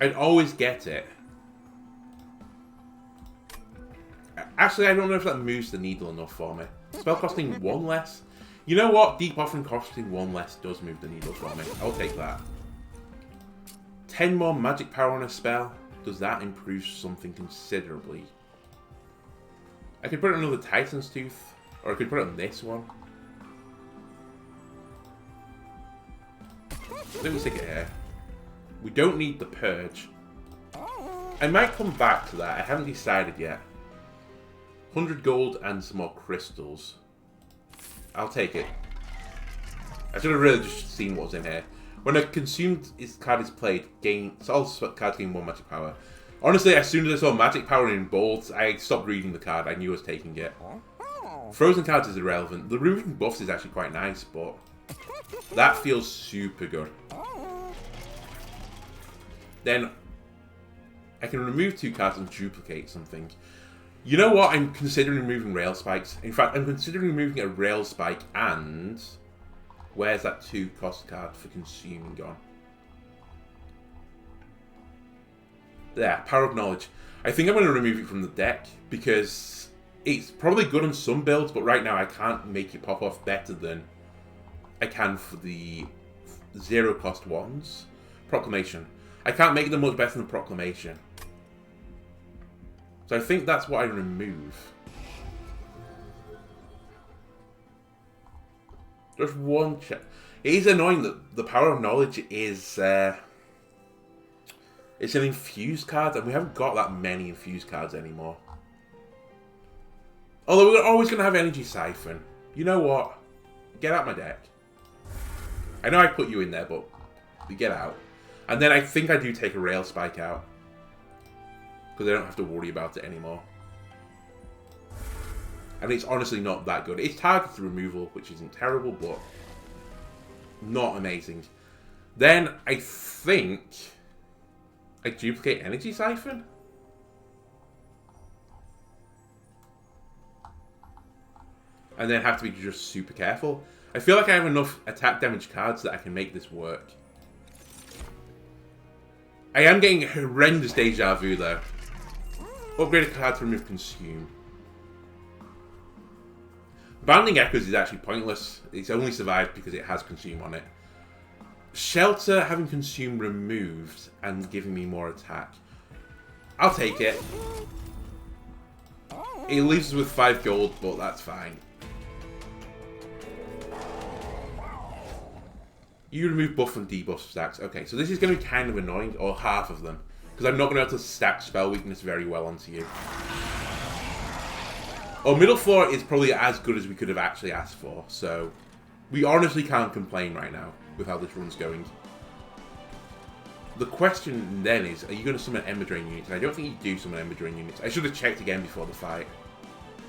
I'd always get it. Actually, I don't know if that moves the needle enough for me. Spell costing 1 less. You know what? Deep Offering costing 1 less does move the needle for me. I'll take that. 10 more magic power on a spell. Does that improve something considerably? I could put another Titan's Tooth. Or I could put it on this one. Let me stick it here. We don't need the Purge. I might come back to that. I haven't decided yet. 100 gold and some more crystals. I'll take it. I should have really just seen what was in here. When a consumed card is played, all cards gain 1 magic power. Honestly, as soon as I saw magic power in bold, I stopped reading the card. I knew I was taking it. Frozen cards is irrelevant. The removing buffs is actually quite nice, but that feels super good. Then I can remove 2 cards and duplicate something. You know what? I'm considering removing rail spikes. In fact, I'm considering removing a rail spike and... Where's that 2 cost card for consuming gone? There, Power of Knowledge. I think I'm going to remove it from the deck because it's probably good on some builds, but right now I can't make it pop off better than I can for the 0 cost ones. Proclamation. I can't make them much better than Proclamation. So I think that's what I remove. Just one check. It is annoying that the Power of Knowledge is... it's an infused card, and we haven't got that many infused cards anymore. Although we're always going to have Energy Siphon. You know what? Get out my deck. I know I put you in there, but get out. And then I think I do take a Rail Spike out. Because I don't have to worry about it anymore. And it's honestly not that good. It's targeted removal, which isn't terrible, but not amazing. Then I think I duplicate Energy Siphon. And then have to be just super careful. I feel like I have enough attack damage cards that I can make this work. I am getting horrendous deja vu though. Upgrade a card to remove consume. Bounding Echoes is actually pointless. It's only survived because it has consume on it. Shelter having consume removed and giving me more attack. I'll take it. It leaves us with 5 gold, but that's fine. You remove buff and debuff stacks. Okay, so this is going to be kind of annoying, or half of them. Because I'm not going to be able to stack spell weakness very well onto you. Our middle floor is probably as good as we could have actually asked for, so we honestly can't complain right now with how this run's going. The question then is, are you going to summon Ember Drain units? And I don't think you do summon Ember Drain units. I should have checked again before the fight.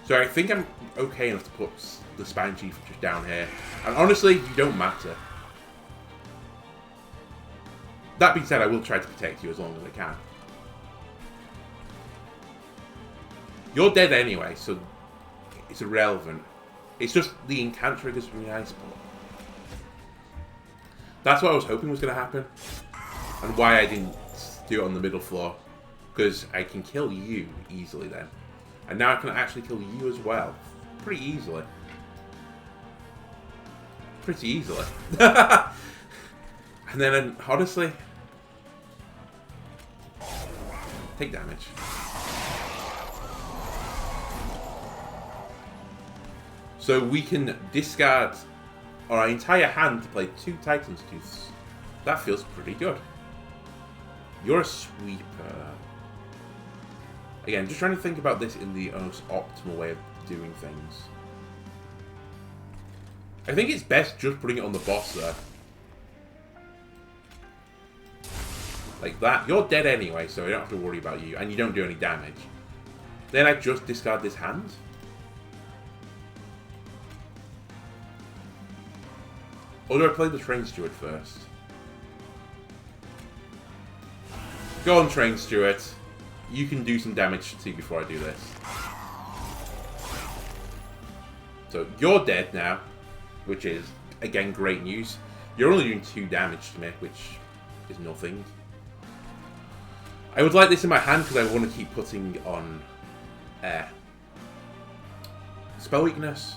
So I think I'm okay enough to put the Spine Chief just down here. And honestly, you don't matter. That being said, I will try to protect you as long as I can. You're dead anyway, so it's irrelevant. It's just the incant triggers from the ice ball. That's what I was hoping was going to happen. And why I didn't do it on the middle floor. Because I can kill you easily then. And now I can actually kill you as well. Pretty easily. Pretty easily. And then, honestly... take damage. So we can discard our entire hand to play 2 Titan's Tooths. That feels pretty good. You're a sweeper. Again, just trying to think about this in the most optimal way of doing things. I think it's best just putting it on the boss there. Like that. You're dead anyway, so I don't have to worry about you. And you don't do any damage. Then I just discard this hand. Or do I play the Train Steward first? Go on, Train Steward. You can do some damage to before I do this. So you're dead now, which is, again, great news. You're only doing 2 damage to me, which is nothing. I would like this in my hand because I want to keep putting on spell weakness.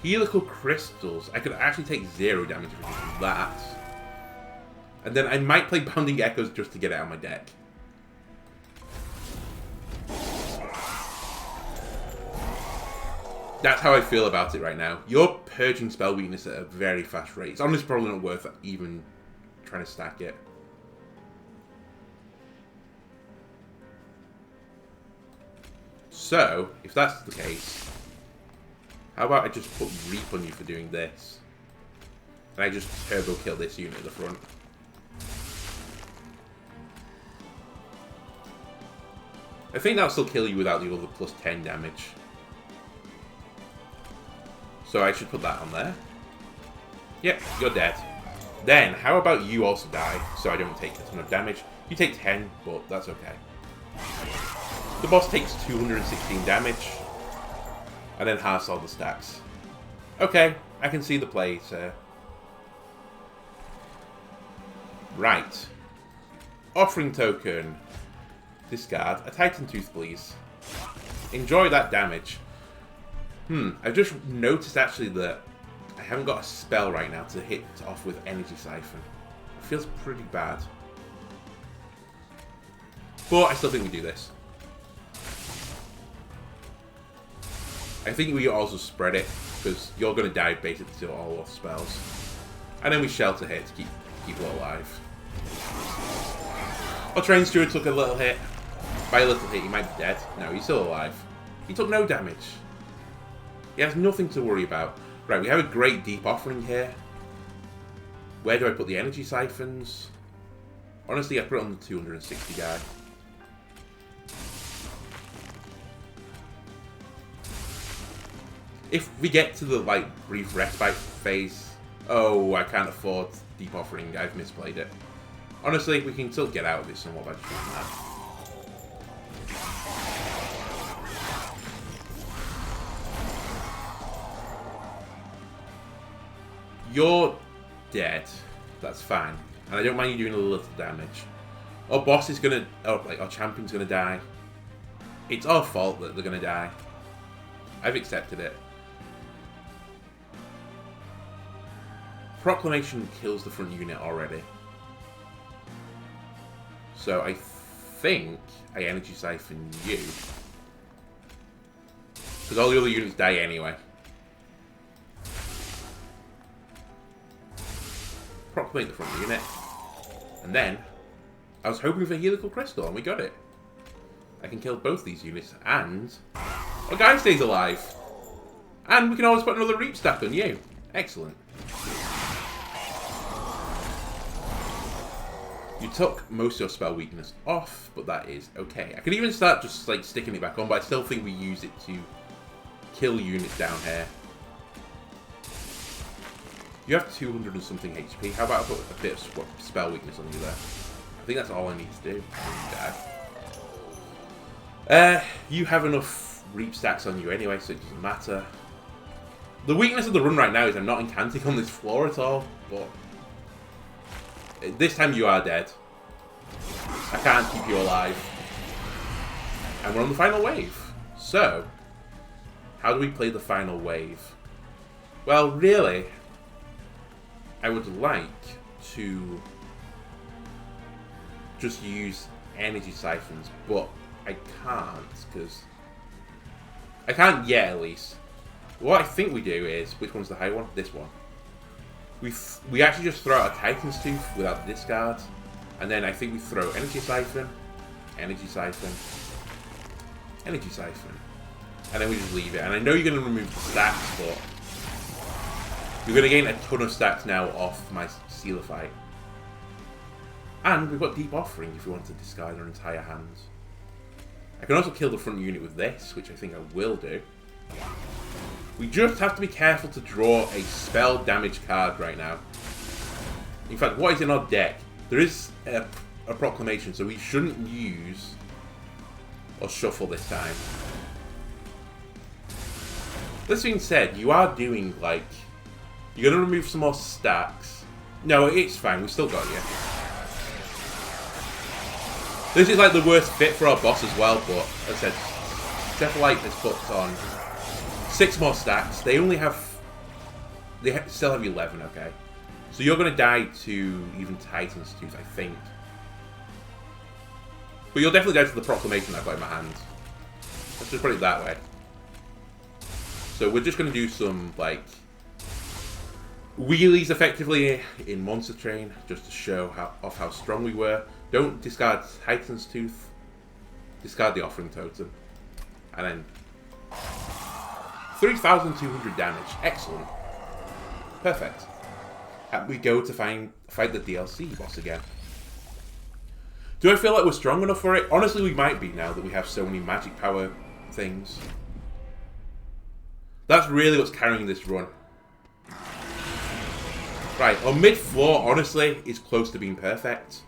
Helical crystals. I could actually take 0 damage if I do that. And then I might play Bounding Echoes just to get it out of my deck. That's how I feel about it right now. You're purging spell weakness at a very fast rate. It's honestly probably not worth even trying to stack it. So, if that's the case, how about I just put Reap on you for doing this? And I just turbo kill this unit at the front. I think that'll still kill you without the other plus 10 damage. So I should put that on there. Yep, you're dead. Then, how about you also die, so I don't take a ton of damage. You take 10, but that's okay. The boss takes 216 damage. And then halves all the stacks. Okay, I can see the play, sir. Right. Offering token. Discard. A Titan Tooth, please. Enjoy that damage. I've just noticed actually that I haven't got a spell right now to hit off with Energy Siphon. It feels pretty bad. But I still think we do this. I think we also spread it, because you're going to die basically to all our spells. And then we shelter here to keep people alive. Our Train Steward took a little hit. By a little hit, he might be dead. No, he's still alive. He took no damage. He has nothing to worry about. Right, we have a great deep offering here. Where do I put the energy siphons? Honestly, I put it on the 260 guy. If we get to the, like, brief respite phase... Oh, I can't afford deep offering. I've misplayed it. Honestly, we can still get out of it somewhat by just doing that. You're dead. That's fine. And I don't mind you doing a little damage. Our boss is gonna... Oh, like, our champion's gonna die. It's our fault that they're gonna die. I've accepted it. Proclamation kills the front unit already. So I think I energy siphon you. Because all the other units die anyway. Proclamate the front unit. And then, I was hoping for Helical Crystal and we got it. I can kill both these units and our guy stays alive. And we can always put another Reap stack on you. Excellent. You took most of your spell weakness off, but that is okay. I could even start just like sticking it back on, but I still think we use it to kill units down here. You have 200 and something HP. How about I put a bit of spell weakness on you there? I think that's all I need to do. You have enough Reap stacks on you anyway, so it doesn't matter. The weakness of the run right now is I'm not incanting on this floor at all, but this time you are dead. I can't keep you alive. And we're on the final wave. So, how do we play the final wave? Well, really, I would like to just use energy siphons, but I can't, because I can't yet, at least. What I think we do is, which one's the high one? This one. We actually just throw out a Titan's Tooth without the discard, and then I think we throw Energy Siphon, Energy Siphon, Energy Siphon, and then we just leave it. And I know you're going to remove the stacks, but you're going to gain a ton of stacks now off my Sealer Fight. And we've got Deep Offering if you want to discard our entire hand. I can also kill the front unit with this, which I think I will do. We just have to be careful to draw a spell damage card right now. In fact, what is in our deck? There is a proclamation, so we shouldn't use or shuffle this time. This being said, you are doing, like... You're going to remove some more stacks. No, it's fine. We still got you. This is like the worst fit for our boss as well, but as I said, Cephalite has put on 6 more stacks. They only have... They still have 11, okay. So you're going to die to even Titan's Tooth, I think. But you'll definitely die to the Proclamation I've got in my hand. Let's just put it that way. So we're just going to do some, like, wheelies effectively in Monster Train, just to show how strong we were. Don't discard Titan's Tooth. Discard the Offering Totem. And then 3,200 damage. Excellent. Perfect. And we go to fight the DLC boss again. Do I feel like we're strong enough for it? Honestly, we might be now that we have so many magic power things. That's really what's carrying this run. Right, our mid-floor, honestly, is close to being perfect.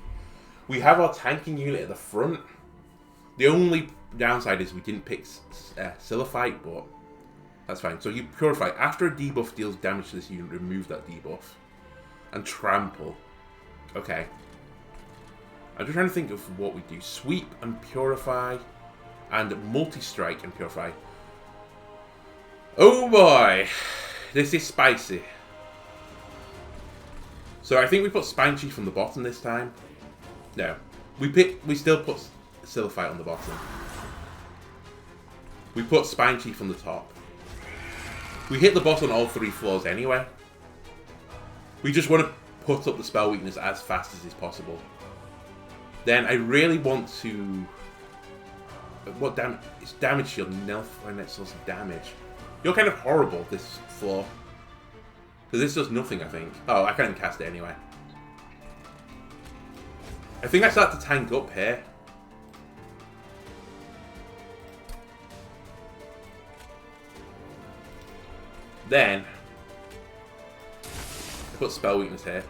We have our tanking unit at the front. The only downside is we didn't pick Sillifight, but that's fine. So you Purify. After a debuff deals damage to this unit, remove that debuff. And Trample. Okay. I'm just trying to think of what we do. Sweep and Purify. And Multi-Strike and Purify. Oh boy. This is spicy. So I think we put Spine Chief on the bottom this time. No. We still put Sillifight on the bottom. We put Spine Chief on the top. We hit the boss on all 3 floors anyway. We just want to put up the spell weakness as fast as is possible. Then I really want to... What damage? It's damage shield. Nullify net source of damage. You're kind of horrible this floor. Because this does nothing, I think. Oh, I can't cast it anyway. I think I start to tank up here. Then, I put spell weakness here.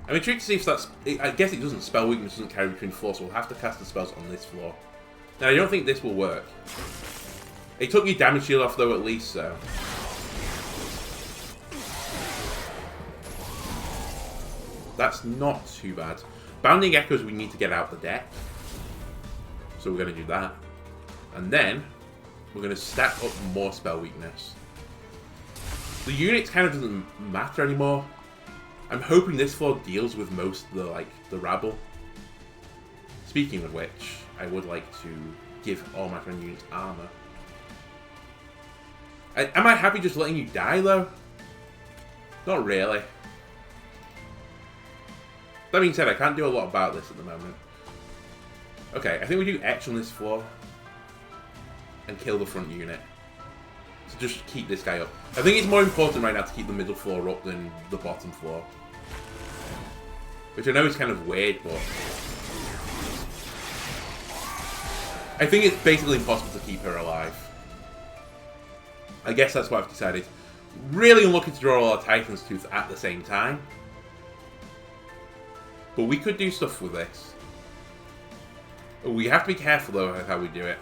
I'm intrigued to see if that's... I guess it doesn't. Spell weakness doesn't carry between floors, so we'll have to cast the spells on this floor. Now, I don't think this will work. It took your damage shield off, though, at least, so... That's not too bad. Bounding Echoes we need to get out the deck. So we're going to do that. And then, we're going to stack up more spell weakness. The units kind of doesn't matter anymore. I'm hoping this floor deals with most of the rabble. Speaking of which, I would like to give all my friend units armor. Am I happy just letting you die, though? Not really. That being said, I can't do a lot about this at the moment. Okay, I think we do Etch on this floor. And kill the front unit. To just keep this guy up. I think it's more important right now to keep the middle floor up than the bottom floor. Which I know is kind of weird, but... I think it's basically impossible to keep her alive. I guess that's what I've decided. Really unlucky to draw all our Titan's Tooth at the same time. But we could do stuff with this. We have to be careful though of how we do it.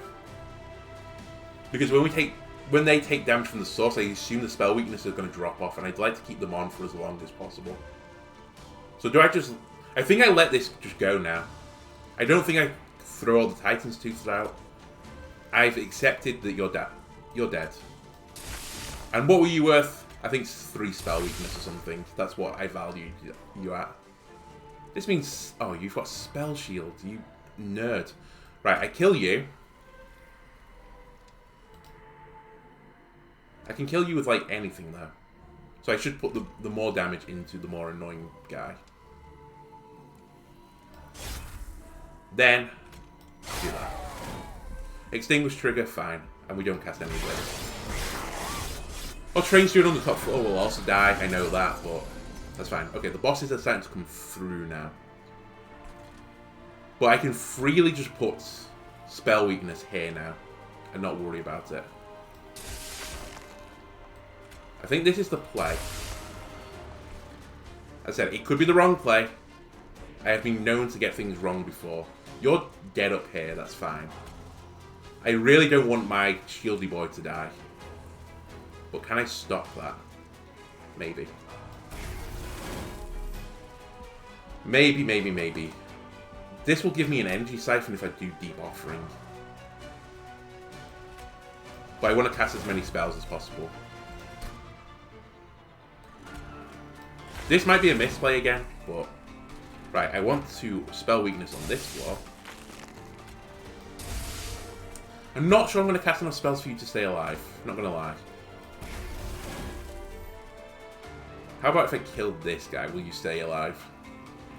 Because when they take damage from the source, I assume the spell weakness is going to drop off, and I'd like to keep them on for as long as possible. So do I just... I think I let this just go now. I don't think I throw all the Titan's Tooths out. I've accepted that you're dead. You're dead. And what were you worth? I think 3 spell weakness or something. That's what I valued you at. This means... Oh, you've got spell shield. You nerd. Right, I kill you. I can kill you with, like, anything, though. So I should put the more damage into the more annoying guy. Then, do that. Extinguish trigger, fine. And we don't cast any blades. Our train student on the top floor will also die. I know that, but that's fine. Okay, the bosses are starting to come through now. But I can freely just put spell weakness here now and not worry about it. I think this is the play. As I said, it could be the wrong play. I have been known to get things wrong before. You're dead up here, that's fine. I really don't want my shieldy boy to die. But can I stop that? Maybe. Maybe. This will give me an energy siphon if I do Deep Offering. But I want to cast as many spells as possible. This might be a misplay again, but... Right, I want to spell weakness on this floor. I'm not sure I'm going to cast enough spells for you to stay alive. I'm not going to lie. How about if I killed this guy? Will you stay alive?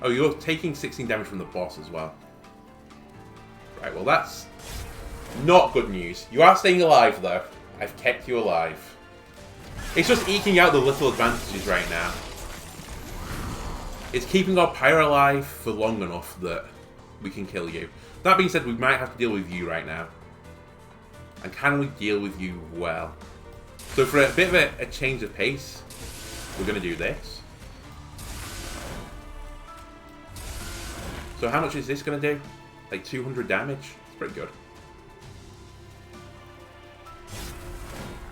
Oh, you're taking 16 damage from the boss as well. Right, well that's not good news. You are staying alive though. I've kept you alive. It's just eking out the little advantages right now. It's keeping our pyro alive for long enough that we can kill you. That being said, we might have to deal with you right now. And can we deal with you well? So for a bit of a change of pace, we're going to do this. So how much is this going to do? Like 200 damage? It's pretty good.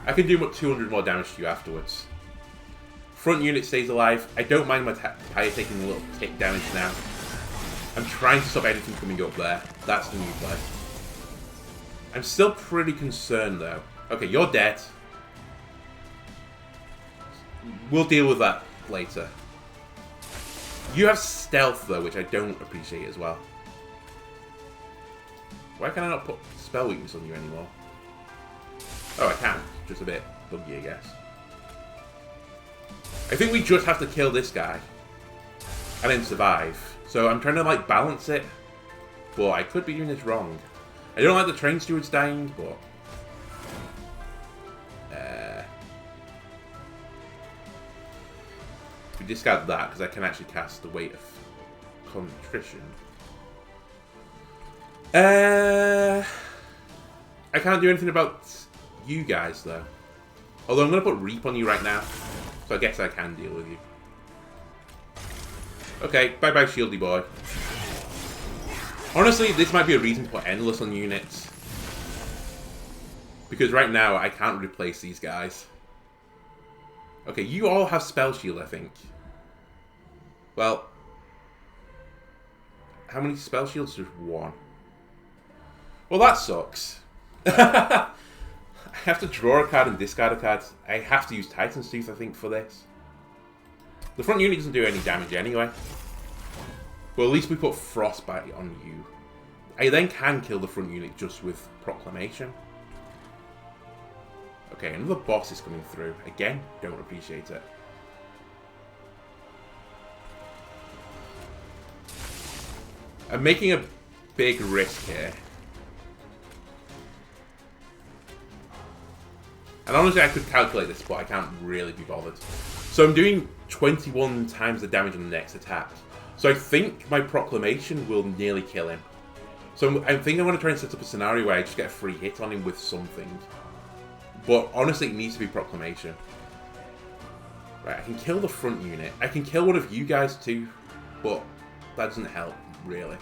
I can do 200 more damage to you afterwards. Front unit stays alive. I don't mind my Pyre taking a little tick damage now. I'm trying to stop anything coming up there. That's the new play. I'm still pretty concerned though. Okay, you're dead. We'll deal with that later. You have stealth though, which I don't appreciate as well. Why can I not put spell weakness on you anymore? Oh, I can. Just a bit buggy, I guess. I think we just have to kill this guy. And then survive. So I'm trying to, like, balance it. But I could be doing this wrong. I don't like the train stewards dying, but... if we discard that, because I can actually cast the Weight of Contrition. I can't do anything about you guys, though. Although I'm going to put Reap on you right now. So I guess I can deal with you. Okay, bye-bye, shieldy boy. Honestly, this might be a reason to put Endless on units. Because right now, I can't replace these guys. Okay, you all have Spell Shield, I think. Well... how many Spell Shields? Just one. Well, that sucks. I have to draw a card and discard a card. I have to use Titan's Tooth, I think, for this. The front unit doesn't do any damage anyway. Well, at least we put Frostbite on you. I then can kill the front unit just with Proclamation. Okay, another boss is coming through. Again, don't appreciate it. I'm making a big risk here. And honestly, I could calculate this, but I can't really be bothered. So I'm doing 21 times the damage on the next attack. So I think my Proclamation will nearly kill him. So I think I'm going to try and set up a scenario where I just get a free hit on him with something. But honestly, it needs to be Proclamation. Right, I can kill the front unit. I can kill one of you guys too, but that doesn't help, really.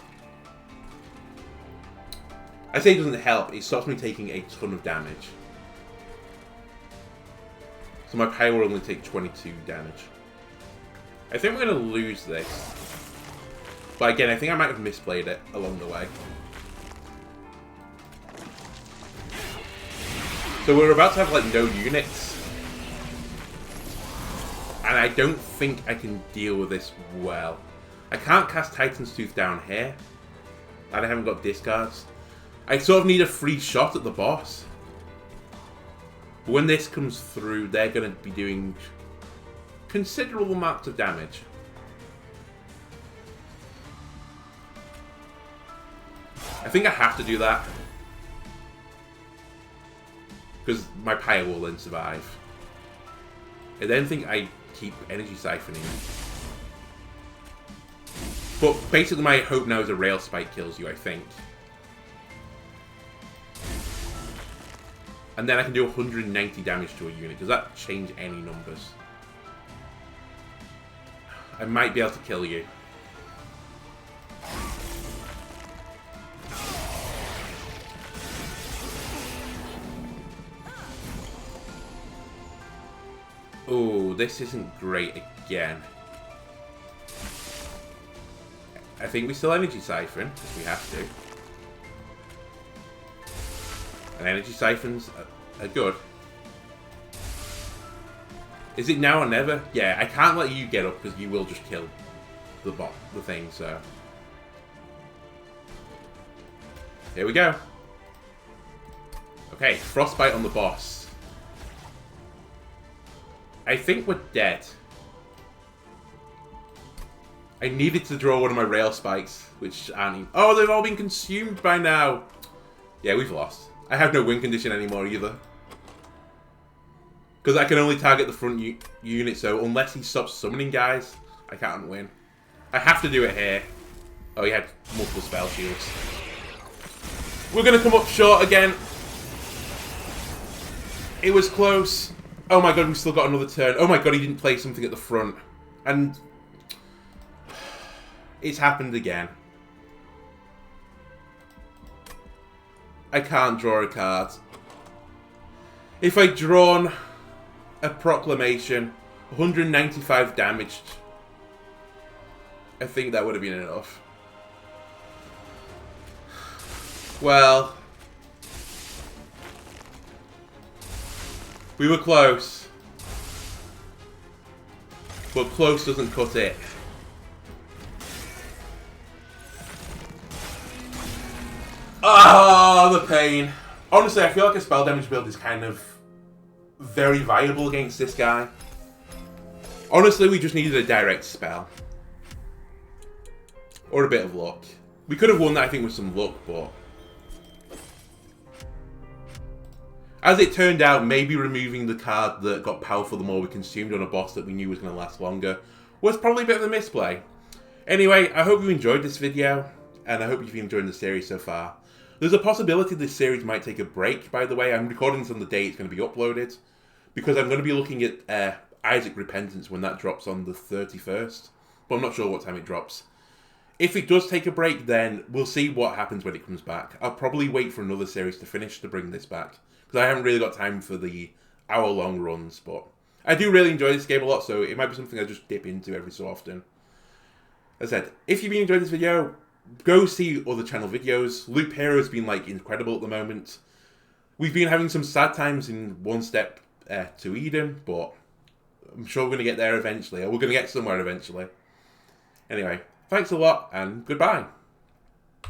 I say it doesn't help, it stops me taking a ton of damage. So my Pyre will only take 22 damage. I think we're going to lose this. But again, I think I might have misplayed it along the way. So we're about to have, like, no units. And I don't think I can deal with this well. I can't cast Titan's Tooth down here. And I haven't got discards. I sort of need a free shot at the boss. But when this comes through, they're going to be doing considerable amounts of damage. I think I have to do that. Because my Pyre will then survive. I then think I keep Energy Siphoning. But basically my hope now is a Rail Spike kills you, I think. And then I can do 190 damage to a unit. Does that change any numbers? I might be able to kill you. Oh, this isn't great again. I think we still Energy Siphon, if we have to. And Energy Siphons are good. Is it now or never? Yeah, I can't let you get up because you will just kill the thing, so. Here we go. Okay, Frostbite on the boss. I think we're dead. I needed to draw one of my Rail Spikes, which aren't even... Oh, they've all been consumed by now. Yeah, we've lost. I have no win condition anymore either. Because I can only target the front unit, so unless he stops summoning guys, I can't win. I have to do it here. Oh, he had multiple spell shields. We're going to come up short again. It was close. Oh my god, we still got another turn. Oh my god, he didn't play something at the front. And it's happened again. I can't draw a card. If I'd drawn a proclamation, 195 damaged, I think that would have been enough. Well, we were close, but close doesn't cut it. Ah, the pain. Honestly, I feel like a spell damage build is kind of very viable against this guy. Honestly, we just needed a direct spell. Or a bit of luck. We could have won that, I think, with some luck, but... as it turned out, maybe removing the card that got powerful the more we consumed on a boss that we knew was going to last longer was probably a bit of a misplay. Anyway, I hope you enjoyed this video, and I hope you've been enjoying the series so far. There's a possibility this series might take a break, by the way. I'm recording this on the day it's going to be uploaded, because I'm going to be looking at Isaac Repentance when that drops on the 31st, but I'm not sure what time it drops. If it does take a break, then we'll see what happens when it comes back. I'll probably wait for another series to finish to bring this back, because I haven't really got time for the hour-long runs, but I do really enjoy this game a lot, so it might be something I just dip into every so often. As I said, if you've been enjoying this video, go see other channel videos. Loop Hero has been, like, incredible at the moment. We've been having some sad times in One Step to Eden, but I'm sure we're going to get there eventually, or we're going to get somewhere eventually. Anyway, thanks a lot, and goodbye.